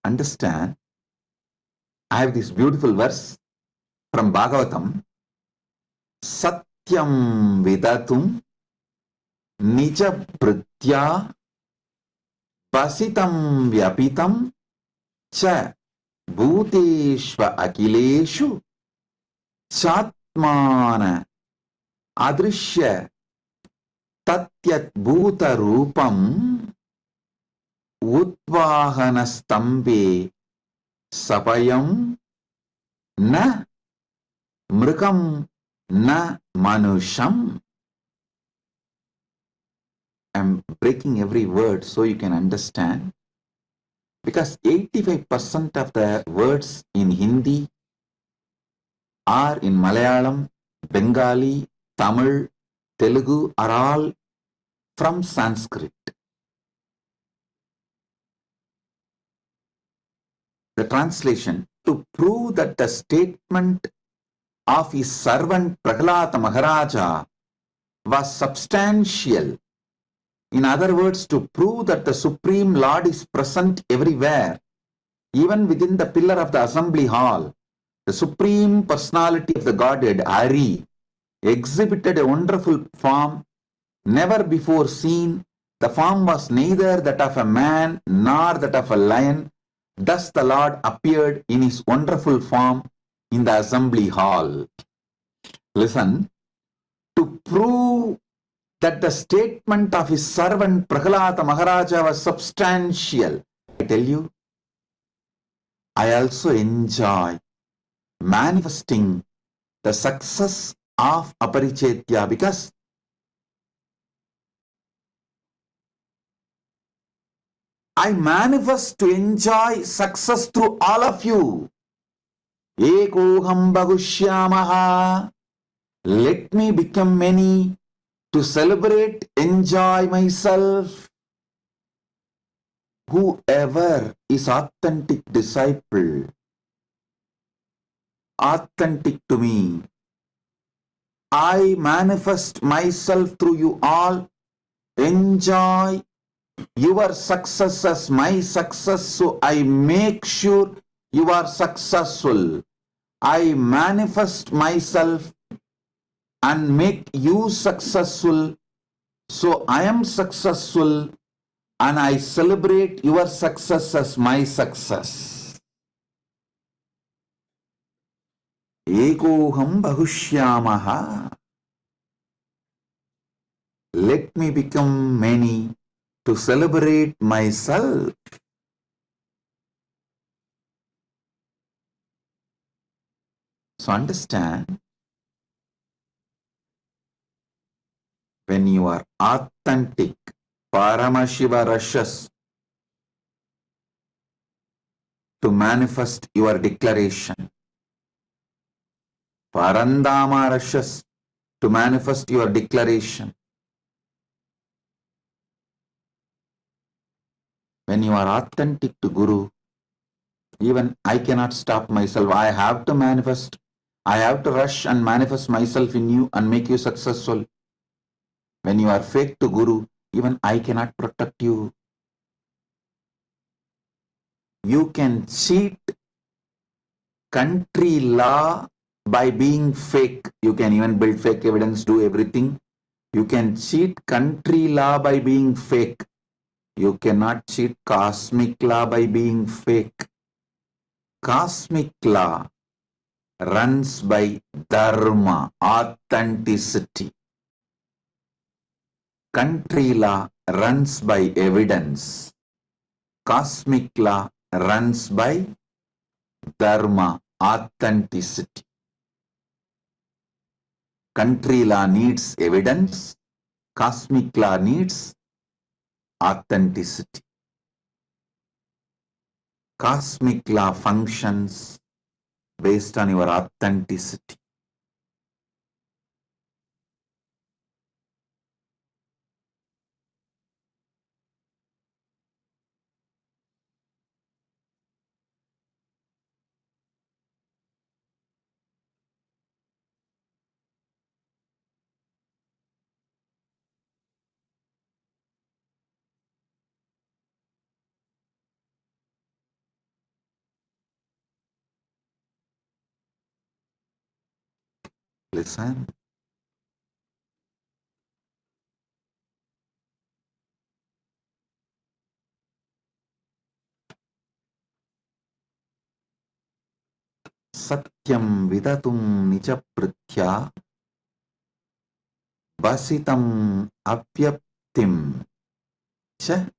Understand? I have this beautiful verse from Bhagavatam. Satyam vidatum nija pritya pasitam vyapitam cha bhuteshva akileshu chatmana adrishya tatyat bhuta rupam utvahana stambe sapayam na mrikam na manusham. I'm breaking every word so you can understand, because 85% of the words in Hindi are in Malayalam, Bengali, Tamil, Telugu are all from Sanskrit. The translation, to prove that the statement of his servant Prahlada Maharaja was substantial. In other words, to prove that the Supreme Lord is present everywhere, even within the pillar of the assembly hall, the Supreme Personality of the Godhead, Hari, exhibited a wonderful form never before seen. The form was neither that of a man nor that of a lion. Thus the Lord appeared in his wonderful form in the assembly hall. Listen, to prove that the statement of his servant Prahlada Maharaja was substantial, I tell you, I also enjoy manifesting the success of Aparichetya, because I manifest to enjoy success through all of you. Ekoham Bhagushyamaha. Let me become many to celebrate, enjoy myself. Whoever is authentic disciple, authentic to me, I manifest myself through you all. Enjoy your success as my success, so I make sure you are successful. I manifest myself and make you successful, so I am successful, and I celebrate your success as my success. Ekoham Bahushyamaha. Let me become many to celebrate myself. So understand, when you are authentic, Paramashiva rushes to manifest your declaration. Parandama rushes to manifest your declaration. When you are authentic to Guru, even I cannot stop myself. I have to manifest. I have to rush and manifest myself in you and make you successful. When you are fake to Guru, even I cannot protect you. You can cheat country law by being fake. You can even build fake evidence, do everything. You can cheat country law by being fake. You cannot cheat cosmic law by being fake. Cosmic law runs by dharma, authenticity. Country law runs by evidence. Cosmic law runs by dharma, authenticity. Country law needs evidence. Cosmic law needs authenticity. Cosmic law functions based on your authenticity. Listen. Satyam vidatum nijapritya vasitam avyaptim cha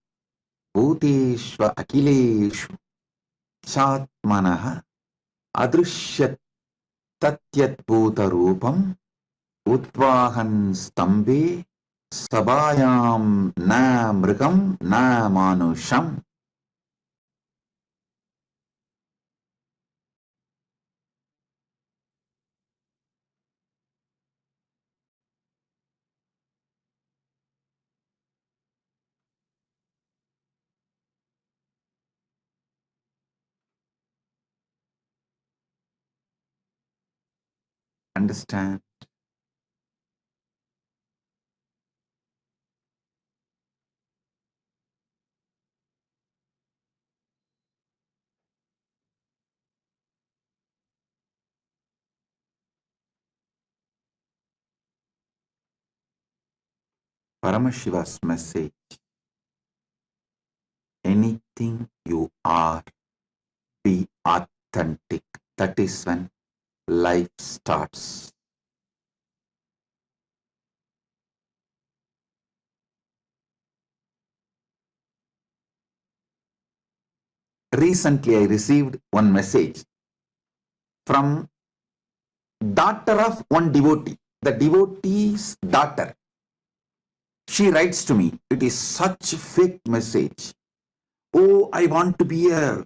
bhuteshva akileshu chatmanaha adrishyat tatyat bhuta rupam udvahan stambe sabhayam na mrigam na manusham. Understand? Paramashiva's message: anything you are, be authentic. That is when life starts. Recently, I received one message from daughter of one devotee, the devotee's daughter. She writes to me, it is such a fake message. Oh, I want to be a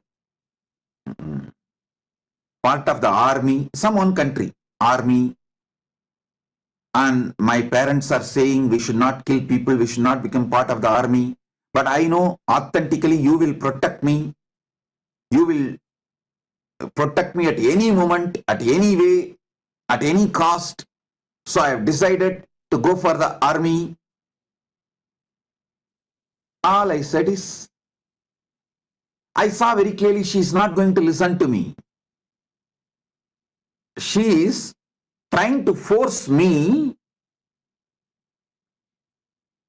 part of the army, some one country, army, and my parents are saying we should not kill people, we should not become part of the army. But I know authentically you will protect me. You will protect me at any moment, at any way, at any cost. So I have decided to go for the army. All I said is, I saw very clearly she is not going to listen to me. She is trying to force me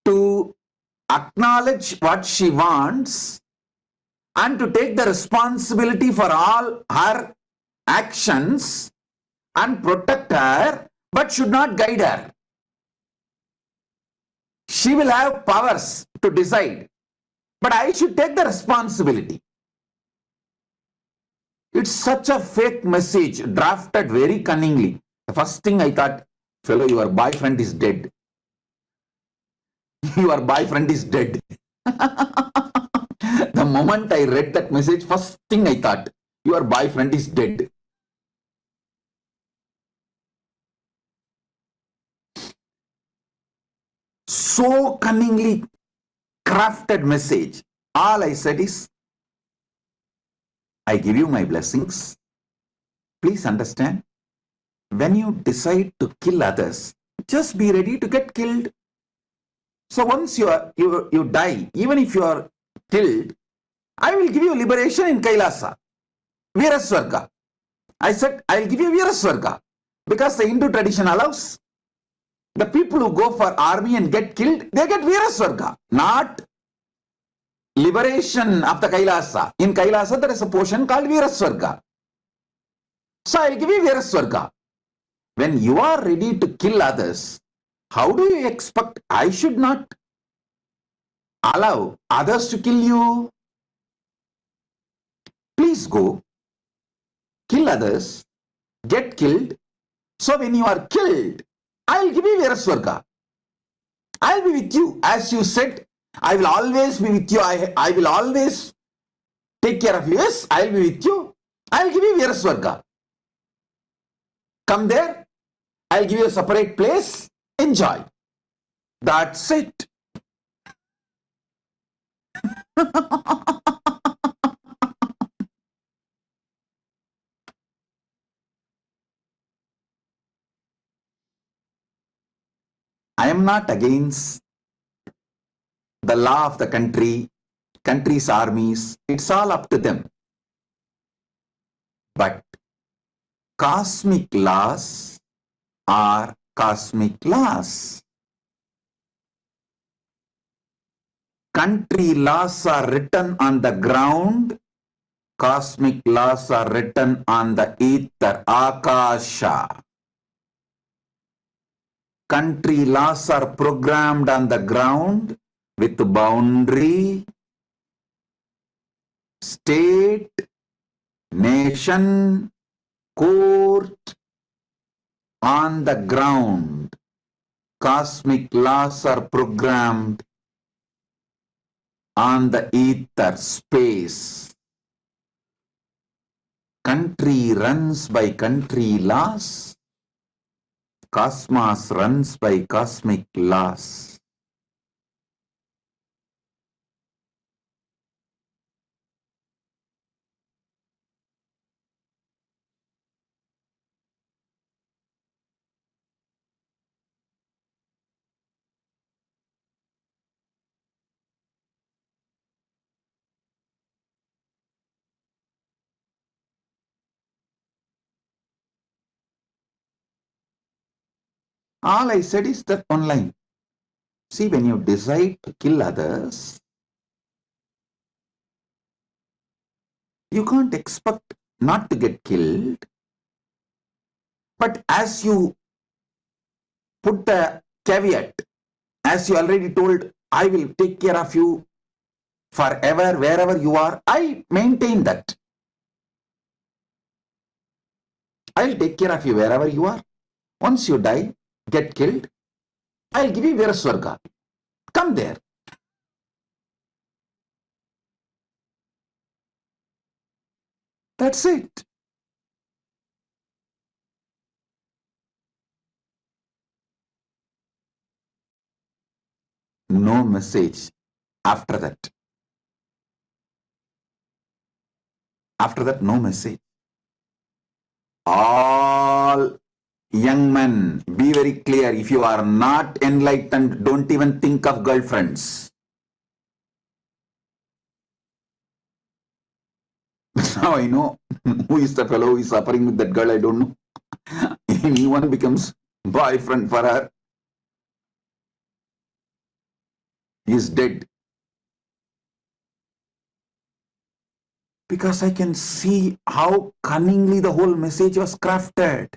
to acknowledge what she wants and to take the responsibility for all her actions and protect her, but should not guide her. She will have powers to decide, but I should take the responsibility. It's such a fake message, drafted very cunningly. The first thing I thought, fellow, your boyfriend is dead. Your boyfriend is dead. The moment I read that message, first thing I thought, your boyfriend is dead. So cunningly crafted message. All I said is, I give you my blessings. Please understand, when you decide to kill others, just be ready to get killed. So once you die, even if you are killed, I will give you liberation in Kailasa, Viraswarga. I said, I will give you Viraswarga because the Hindu tradition allows. The people who go for army and get killed, they get Viraswarga, not liberation of the Kailasa. In Kailasa, there is a portion called Viraswarga. So I'll give you Viraswarga. When you are ready to kill others, how do you expect I should not allow others to kill you? Please go, kill others, get killed. So when you are killed, I'll give you Viraswarga. I'll be with you. As you said, I will always be with you. I will always take care of you. Yes, I'll be with you. I'll give you Viraswarga. Come there. I'll give you a separate place. Enjoy. That's it. I am not against the law of the country, country's armies. It's all up to them. But cosmic laws are cosmic laws. Country laws are written on the ground. Cosmic laws are written on the ether, Akasha. Country laws are programmed on the ground with boundary, state, nation, court. On the ground, cosmic laws are programmed on the ether, space. Country runs by country laws. Cosmos runs by cosmic laws. All I said is that one line. See, when you decide to kill others, you can't expect not to get killed. But as you put the caveat, as you already told, I will take care of you forever, wherever you are, I maintain that. I'll take care of you wherever you are. Once you die, get killed, I'll give you Viraswarga. Come there. That's it. No message after that. After that, no message. All young men, be very clear. If you are not enlightened, don't even think of girlfriends. Now I know who is the fellow who is suffering with that girl. I don't know. Anyone becomes boyfriend for her, he is dead. Because I can see how cunningly the whole message was crafted.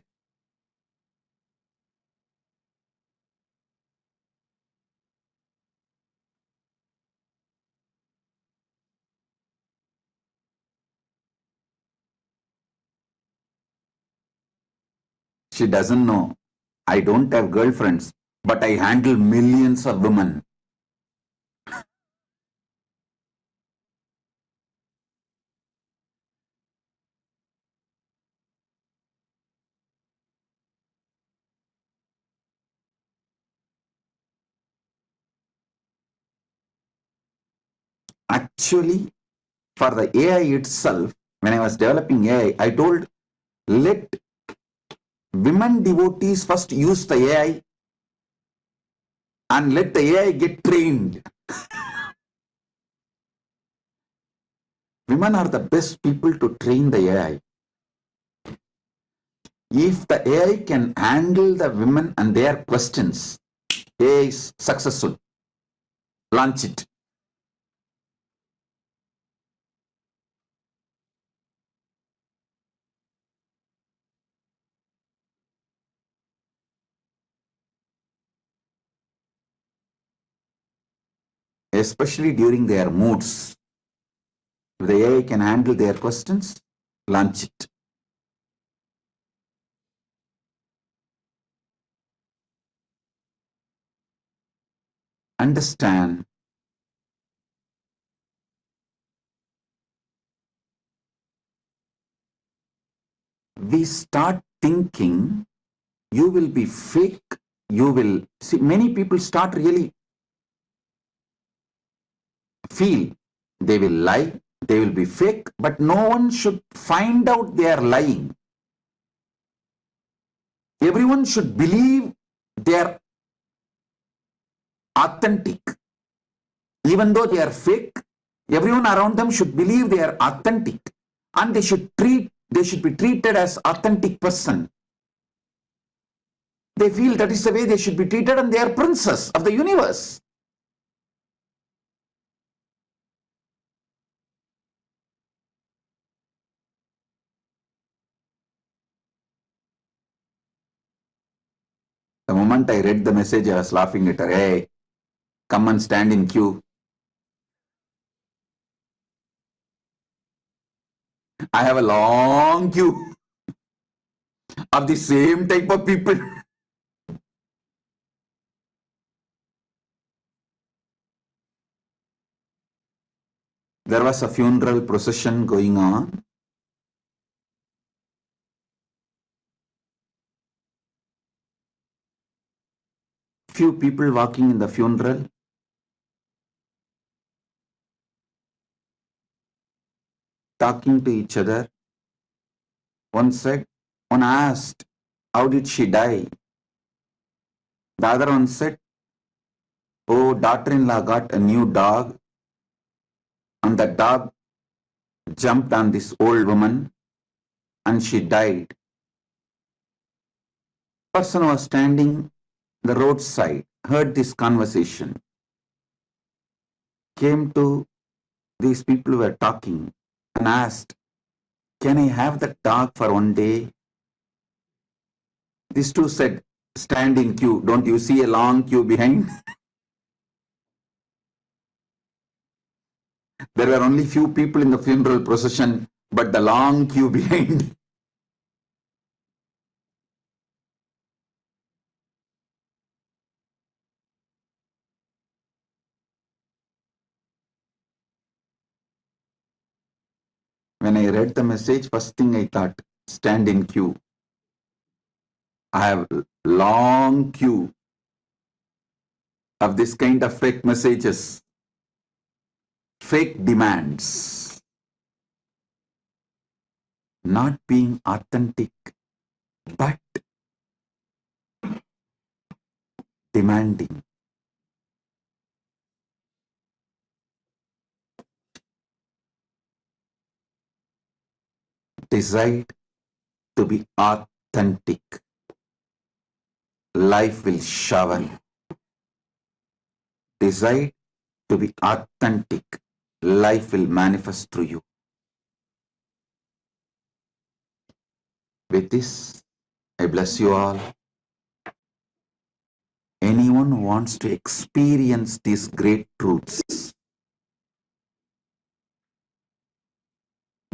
She doesn't know. I don't have girlfriends, but I handle millions of women. Actually, for the AI itself, when I was developing AI, I told, let women devotees first use the AI and let the AI get trained. Women are the best people to train the AI. If the AI can handle the women and their questions, AI is successful. Launch it. especially during their moods. If the AI can handle their questions, launch it. Understand, we start thinking you will be fake, you will see, many people start really feel they will lie, they will be fake, but no one should find out they are lying. Everyone should believe they are authentic. Even though they are fake, everyone around them should believe they are authentic, and they should be treated as authentic person. They feel that is the way they should be treated, and they are princess of the universe. The moment I read the message, I was laughing at her. Hey, come and stand in queue. I have a long queue of the same type of people. There was a funeral procession going on. Few people walking in the funeral, talking to each other. One asked, how did she die? The other one said, oh, daughter-in-law got a new dog, and the dog jumped on this old woman and she died. Person was standing the roadside, heard this conversation, came to these people who were talking and asked, can I have that dog for one day? These two said, stand in queue. Don't you see a long queue behind? There were only few people in the funeral procession, but the long queue behind. When I read the message, first thing I thought, stand in queue. I have long queue of this kind of fake messages, fake demands, not being authentic, but demanding. Decide to be authentic. Life will shower you. Decide to be authentic. Life will manifest through you. With this, I bless you all. Anyone who wants to experience these great truths,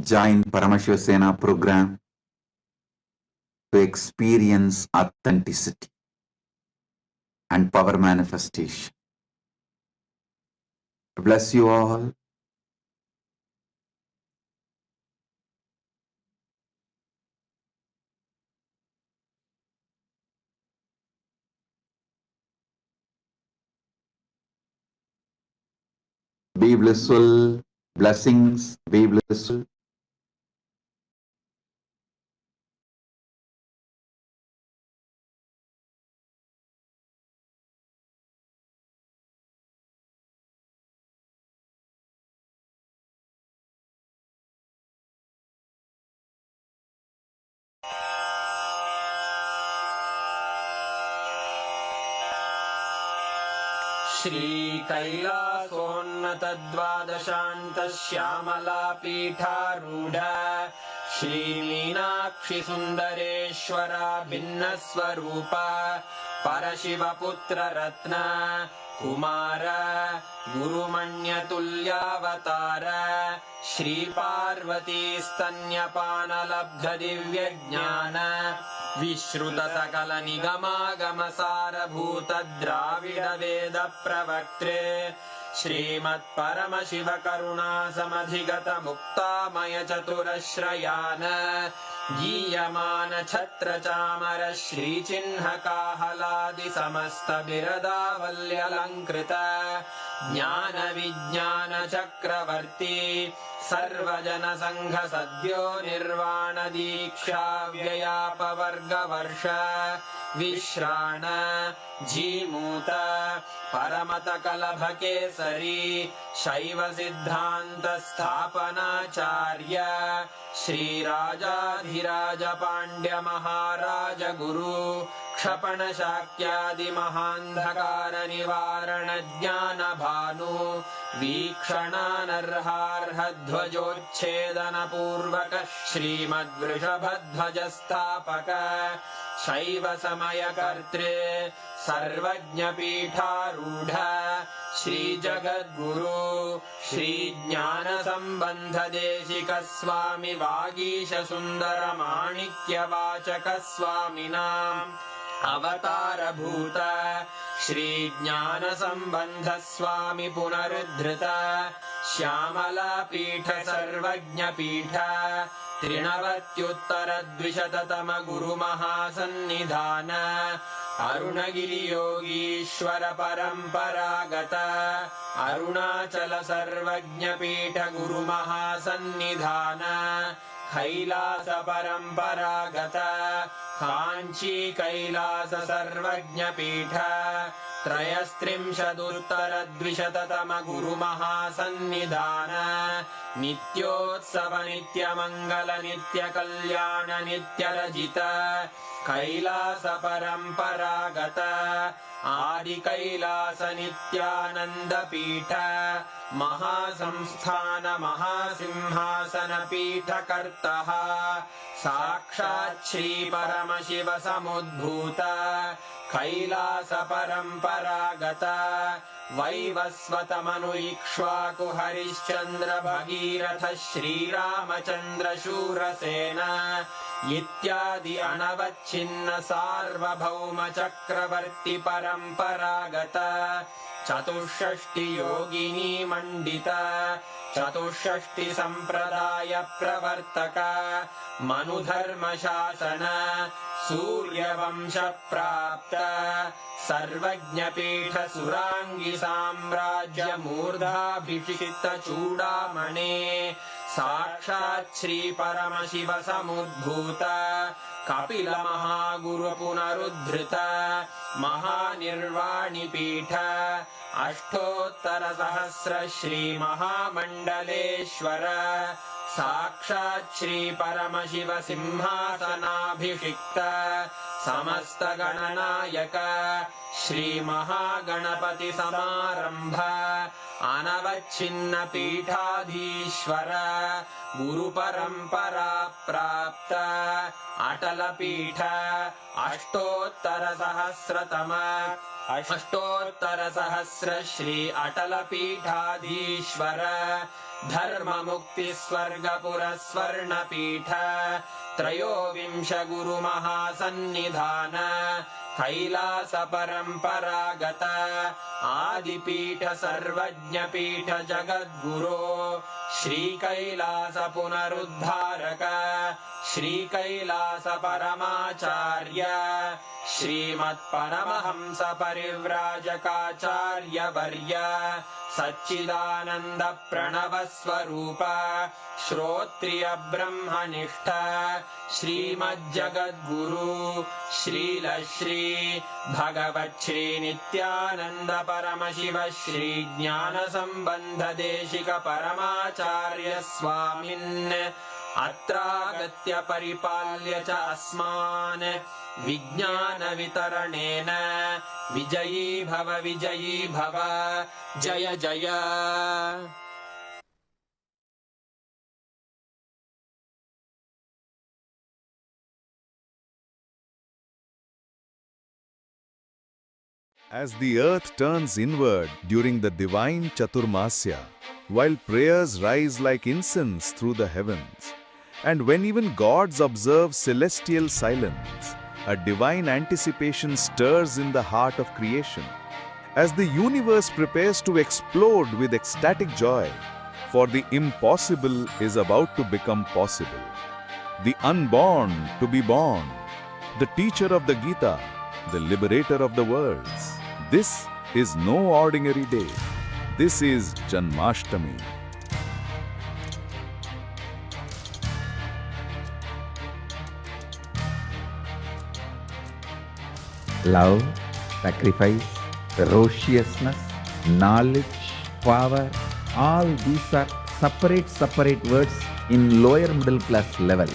join Paramashiva Sena program to experience authenticity and power manifestation. Bless you all. Be blissful. Blessings. Be blissful. Shri कैलासोन्नतद्वादशान्त Shyamala पीठारूढ Shri Meenakshi सुन्दरेश्वरा भिन्नस्वरूप परशिवपुत्र रत्न कुमार गुरुमण्यतुल्यावतार श्रीपार्वतीस्तन्यपानलब्धदिव्यज्ञान विश्रुतसकलनिगमागमसारभूतद्राविडवेदप्रवक्त्रे श्रीमत्परमशिवकरुणासमधिगतमुक्तामयचतुरश्रयान् गीयमान छत्रचामर श्रीचिह्नकाहलादिसमस्तबिरदावल्यलङ्कृत ज्ञानविज्ञानचक्रवर्ती सर्वजनसङ्घसद्यो निर्वाणदीक्षाव्ययापवर्गवर्ष विश्राण जीमूत परमतकलभकेसरी शैवसिद्धान्तस्थापनाचार्य श्रीराजाधिराजपाण्ड्यमहाराज गुरु क्षपणशाक्यादिमहान्धकारनिवारणज्ञानभानु वीक्षणानर्हार्हध्वजोच्छेदनपूर्वक श्रीमद्वृषभध्वजस्थापक शैवसमयकर्त्रे सर्वज्ञपीठारूढ श्रीजगद्गुरु श्रीज्ञानसम्बन्धदेशिकस्वामि वागीशसुन्दरमाणिक्यवाचकस्वामिनाम् अवतारभूत श्रीज्ञानसम्बन्धस्वामि पुनरुद्धृत श्यामलापीठ सर्वज्ञपीठ त्रिनवत्युत्तरद्विशततम गुरुमहासन्निधान अरुणगिरियोगीश्वर परम्परागत अरुणाचल सर्वज्ञपीठ गुरुमहासन्निधान कैलास परम्परागत काञ्ची कैलास सर्वज्ञपीठ त्रयस्त्रिंशदुत्तरद्विशततम गुरुमहासन्निधान नित्योत्सव नित्यमङ्गल नित्यकल्याण नित्यरजित कैलास परम्परागत आदिकैलास नित्यानन्दपीठ महासंस्थान महासिंहासन पीठकर्तः साक्षात् श्रीपरमशिव समुद्भूत कैलास परम्परागत वैवस्वतमनु इक्ष्वाकु हरिश्चन्द्र भगीरथ श्रीरामचन्द्र शूरसेन इत्यादि अनवच्छिन्न सार्वभौम चक्रवर्ति परम्परागत चतुष्षष्टि योगिनी मण्डित चतुष्षष्टि सम्प्रदाय प्रवर्तक मनुधर्मशासन सूर्यवंश प्राप्त सर्वज्ञपीठ सुराङ्गी साम्राज्य मूर्धाभिषिक्त चूडामणे साक्षात् श्री परमशिव समुद्भूत कपिल महागुरु पुनरुद्धृत महानिर्वाणिपीठ अष्टोत्तर सहस्र श्री महामण्डलेश्वर साक्षात् श्री परमशिव सिंहासनाभिषिक्त समस्त गणनायक श्री महागणपति समारंभ अनवच्छिन्न पीठाधीश्वर गुरु परंपरा प्राप्त अटल पीठ अष्टोत्तर सहस्र श्री अटल पीठाधीश्वर धर्म मुक्ति स्वर्गपुर स्वर्ण पीठ त्रयोविंश गुरु महासन्निधान कैलास परम्परागत आदिपीठ सर्वज्ञ पीठ जगद्गुरो श्री कैलास पुनरुद्धारक श्री कैलास परमाचार्य श्रीमत्परमहंस परिव्राजकाचार्य वर्य सच्चिदानंद प्रणव स्वरूप श्रोत्रिय ब्रह्मनिष्ठ श्रीमज्जगद्गुरु श्रील श्री भगवच्छ्री नित्यानंद परमशिव श्री ज्ञान संबंध देशिक परमाचार्य स्वामिन् अत्रागत्य परिपाल्य च अस्मान् विज्ञान वितरणेन विजयी भव जय जय। As the earth turns inward during the divine Chaturmasya, while prayers rise like incense through the heavens, and when even gods observe celestial silence, a divine anticipation stirs in the heart of creation. As the universe prepares to explode with ecstatic joy, for the impossible is about to become possible. The unborn to be born, the teacher of the Gita, the liberator of the worlds. This is no ordinary day. This is Janmashtami. Love, sacrifice, ferociousness, knowledge, power, all these are separate words in lower middle class level.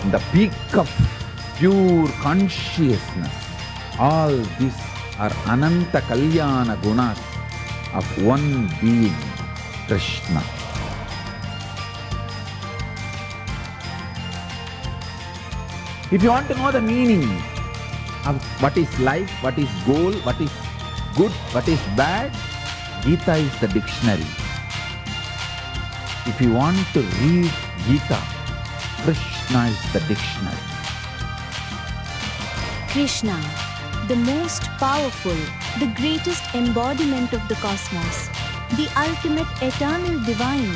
In the peak of pure consciousness, all these are Ananta Kalyana Gunas of one being, Krishna. If you want to know the meaning of what is life, what is goal, what is good, what is bad, Gita is the dictionary. If you want to read Gita, Krishna is the dictionary. Krishna, the most powerful, the greatest embodiment of the cosmos, the ultimate eternal divine,